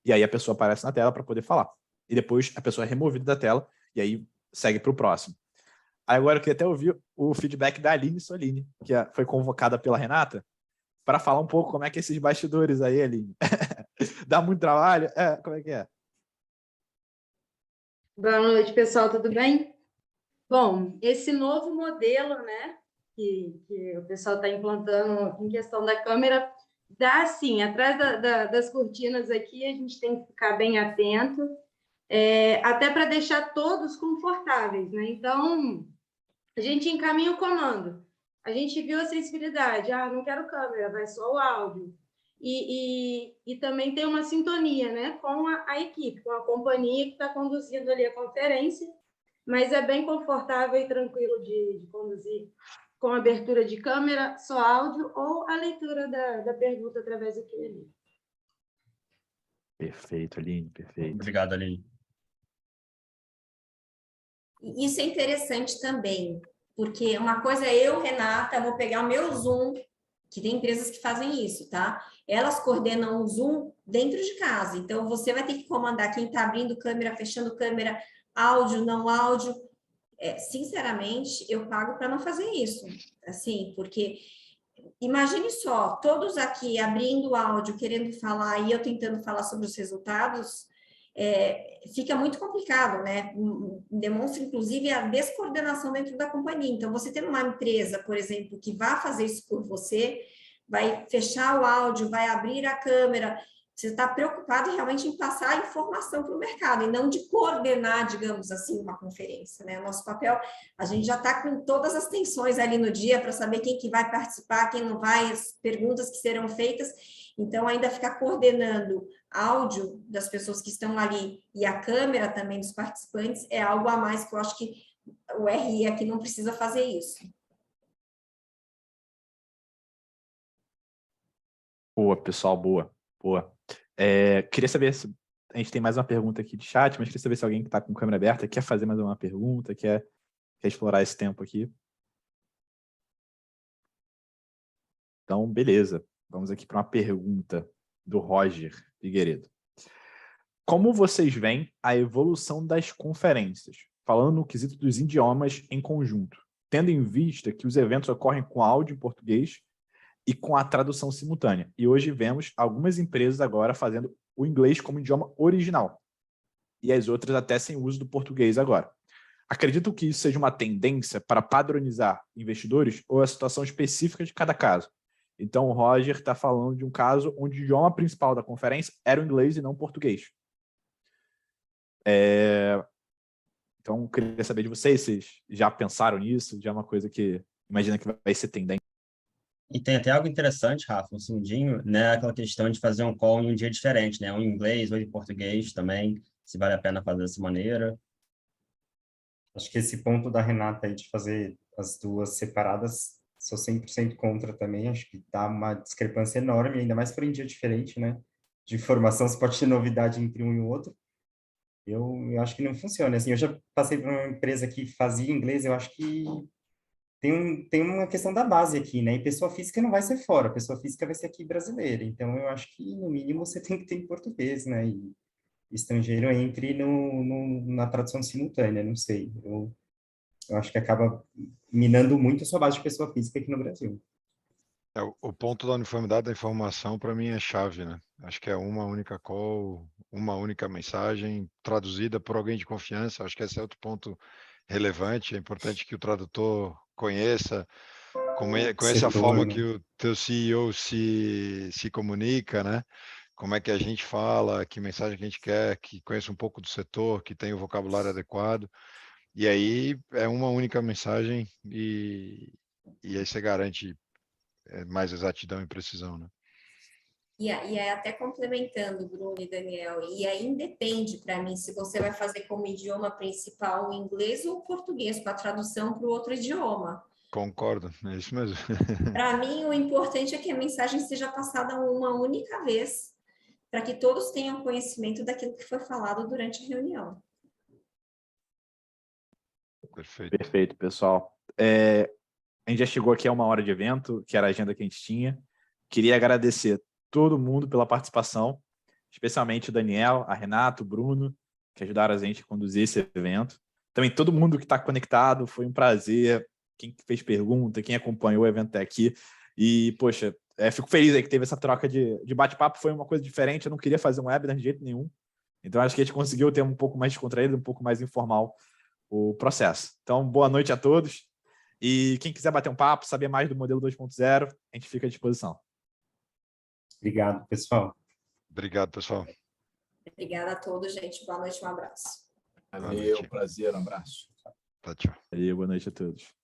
E aí a pessoa aparece na tela para poder falar. E depois a pessoa é removida da tela e aí segue para o próximo. Aí agora eu queria até ouvir o feedback da Aline Solini, que foi convocada pela Renata, para falar um pouco como é que é esses bastidores aí, Aline. Dá muito trabalho? Como é que é? Boa noite, pessoal, tudo bem? Bom, esse novo modelo, né, que o pessoal está implantando em questão da câmera, dá sim, atrás das cortinas aqui, a gente tem que ficar bem atento, até para deixar todos confortáveis, né? Então, a gente encaminha o comando. A gente viu a sensibilidade, não quero câmera, vai só o áudio. E também tem uma sintonia, né, com a equipe, com a companhia que está conduzindo ali a conferência, mas é bem confortável e tranquilo de conduzir com abertura de câmera, só áudio ou a leitura da pergunta através do Q&A. Perfeito, Aline, perfeito. Obrigado, Aline. Isso é interessante também, porque uma coisa é eu, Renata, vou pegar o meu Zoom, que tem empresas que fazem isso, tá? Elas coordenam o Zoom dentro de casa, então você vai ter que comandar quem está abrindo câmera, fechando câmera, áudio, não áudio. Sinceramente, eu pago para não fazer isso, assim, porque imagine só, todos aqui abrindo áudio, querendo falar, e eu tentando falar sobre os resultados, fica muito complicado, né? Demonstra, inclusive, a descoordenação dentro da companhia. Então, você tem uma empresa, por exemplo, que vai fazer isso por você, vai fechar o áudio, vai abrir a câmera, Você está preocupado realmente em passar a informação para o mercado e não de coordenar, digamos assim, uma conferência, né? Nosso papel, a gente já está com todas as tensões ali no dia para saber quem que vai participar, quem não vai, as perguntas que serão feitas. Então, ainda ficar coordenando áudio das pessoas que estão ali e a câmera também dos participantes é algo a mais que eu acho que o RI aqui não precisa fazer isso. Boa, pessoal, boa. Queria saber se a gente tem mais uma pergunta aqui de chat, mas queria saber se alguém que está com a câmera aberta quer fazer mais uma pergunta, quer explorar esse tempo aqui. Então, beleza. Vamos aqui para uma pergunta do Roger Figueiredo. Como vocês veem a evolução das conferências, falando no quesito dos idiomas em conjunto, tendo em vista que os eventos ocorrem com áudio em português e com a tradução simultânea. E hoje vemos algumas empresas agora fazendo o inglês como idioma original. E as outras até sem uso do português agora. Acredito que isso seja uma tendência para padronizar investidores ou a situação específica de cada caso. Então, o Roger está falando de um caso onde o idioma principal da conferência era o inglês e não o português. Então, queria saber de vocês, vocês já pensaram nisso? Já é uma coisa que imagina que vai ser tendência? E tem até algo interessante, Rafa, um segundinho, né? Aquela questão de fazer um call em um dia diferente, né? Um em inglês ou em português também, se vale a pena fazer dessa maneira. Acho que esse ponto da Renata aí de fazer as duas separadas, sou 100% contra também, acho que dá uma discrepância enorme, ainda mais por um dia diferente, né? De informação, você pode ter novidade entre um e o outro. Eu acho que não funciona. Assim, eu já passei por uma empresa que fazia inglês, eu acho que tem uma questão da base aqui, né? E pessoa física não vai ser fora, pessoa física vai ser aqui brasileira. Então, eu acho que, no mínimo, você tem que ter em português, né? E estrangeiro entre na tradução simultânea, não sei. Eu acho que acaba minando muito a sua base de pessoa física aqui no Brasil. O ponto da uniformidade da informação, para mim, é chave, né? Acho que é uma única call, uma única mensagem, traduzida por alguém de confiança. Acho que esse é outro ponto relevante. É importante que o tradutor conheça a forma que o teu CEO se comunica, né? Como é que a gente fala, que mensagem que a gente quer, que conheça um pouco do setor, que tenha o vocabulário adequado. E aí é uma única mensagem e aí você garante mais exatidão e precisão, né? E aí, até complementando, Bruno e Daniel, e aí independe para mim se você vai fazer como idioma principal o inglês ou o português, com a tradução para o outro idioma. Concordo, é isso mesmo. Para mim, o importante é que a mensagem seja passada uma única vez, para que todos tenham conhecimento daquilo que foi falado durante a reunião. Perfeito. Perfeito, pessoal. A gente já chegou aqui a 1 hora de evento, que era a agenda que a gente tinha. Queria agradecer todo mundo pela participação, especialmente o Daniel, a Renato, o Bruno, que ajudaram a gente a conduzir esse evento. Também todo mundo que está conectado, foi um prazer. Quem fez pergunta, quem acompanhou o evento até aqui. E, poxa, fico feliz aí que teve essa troca de bate-papo, foi uma coisa diferente, eu não queria fazer um webinar de jeito nenhum. Então, acho que a gente conseguiu ter um pouco mais descontraído, um pouco mais informal o processo. Então, boa noite a todos. E quem quiser bater um papo, saber mais do modelo 2.0, a gente fica à disposição. Obrigado, pessoal. Obrigado, pessoal. Obrigada a todos, gente. Boa noite, um abraço. Valeu, prazer, um abraço. Tchau. Valeu, boa noite a todos.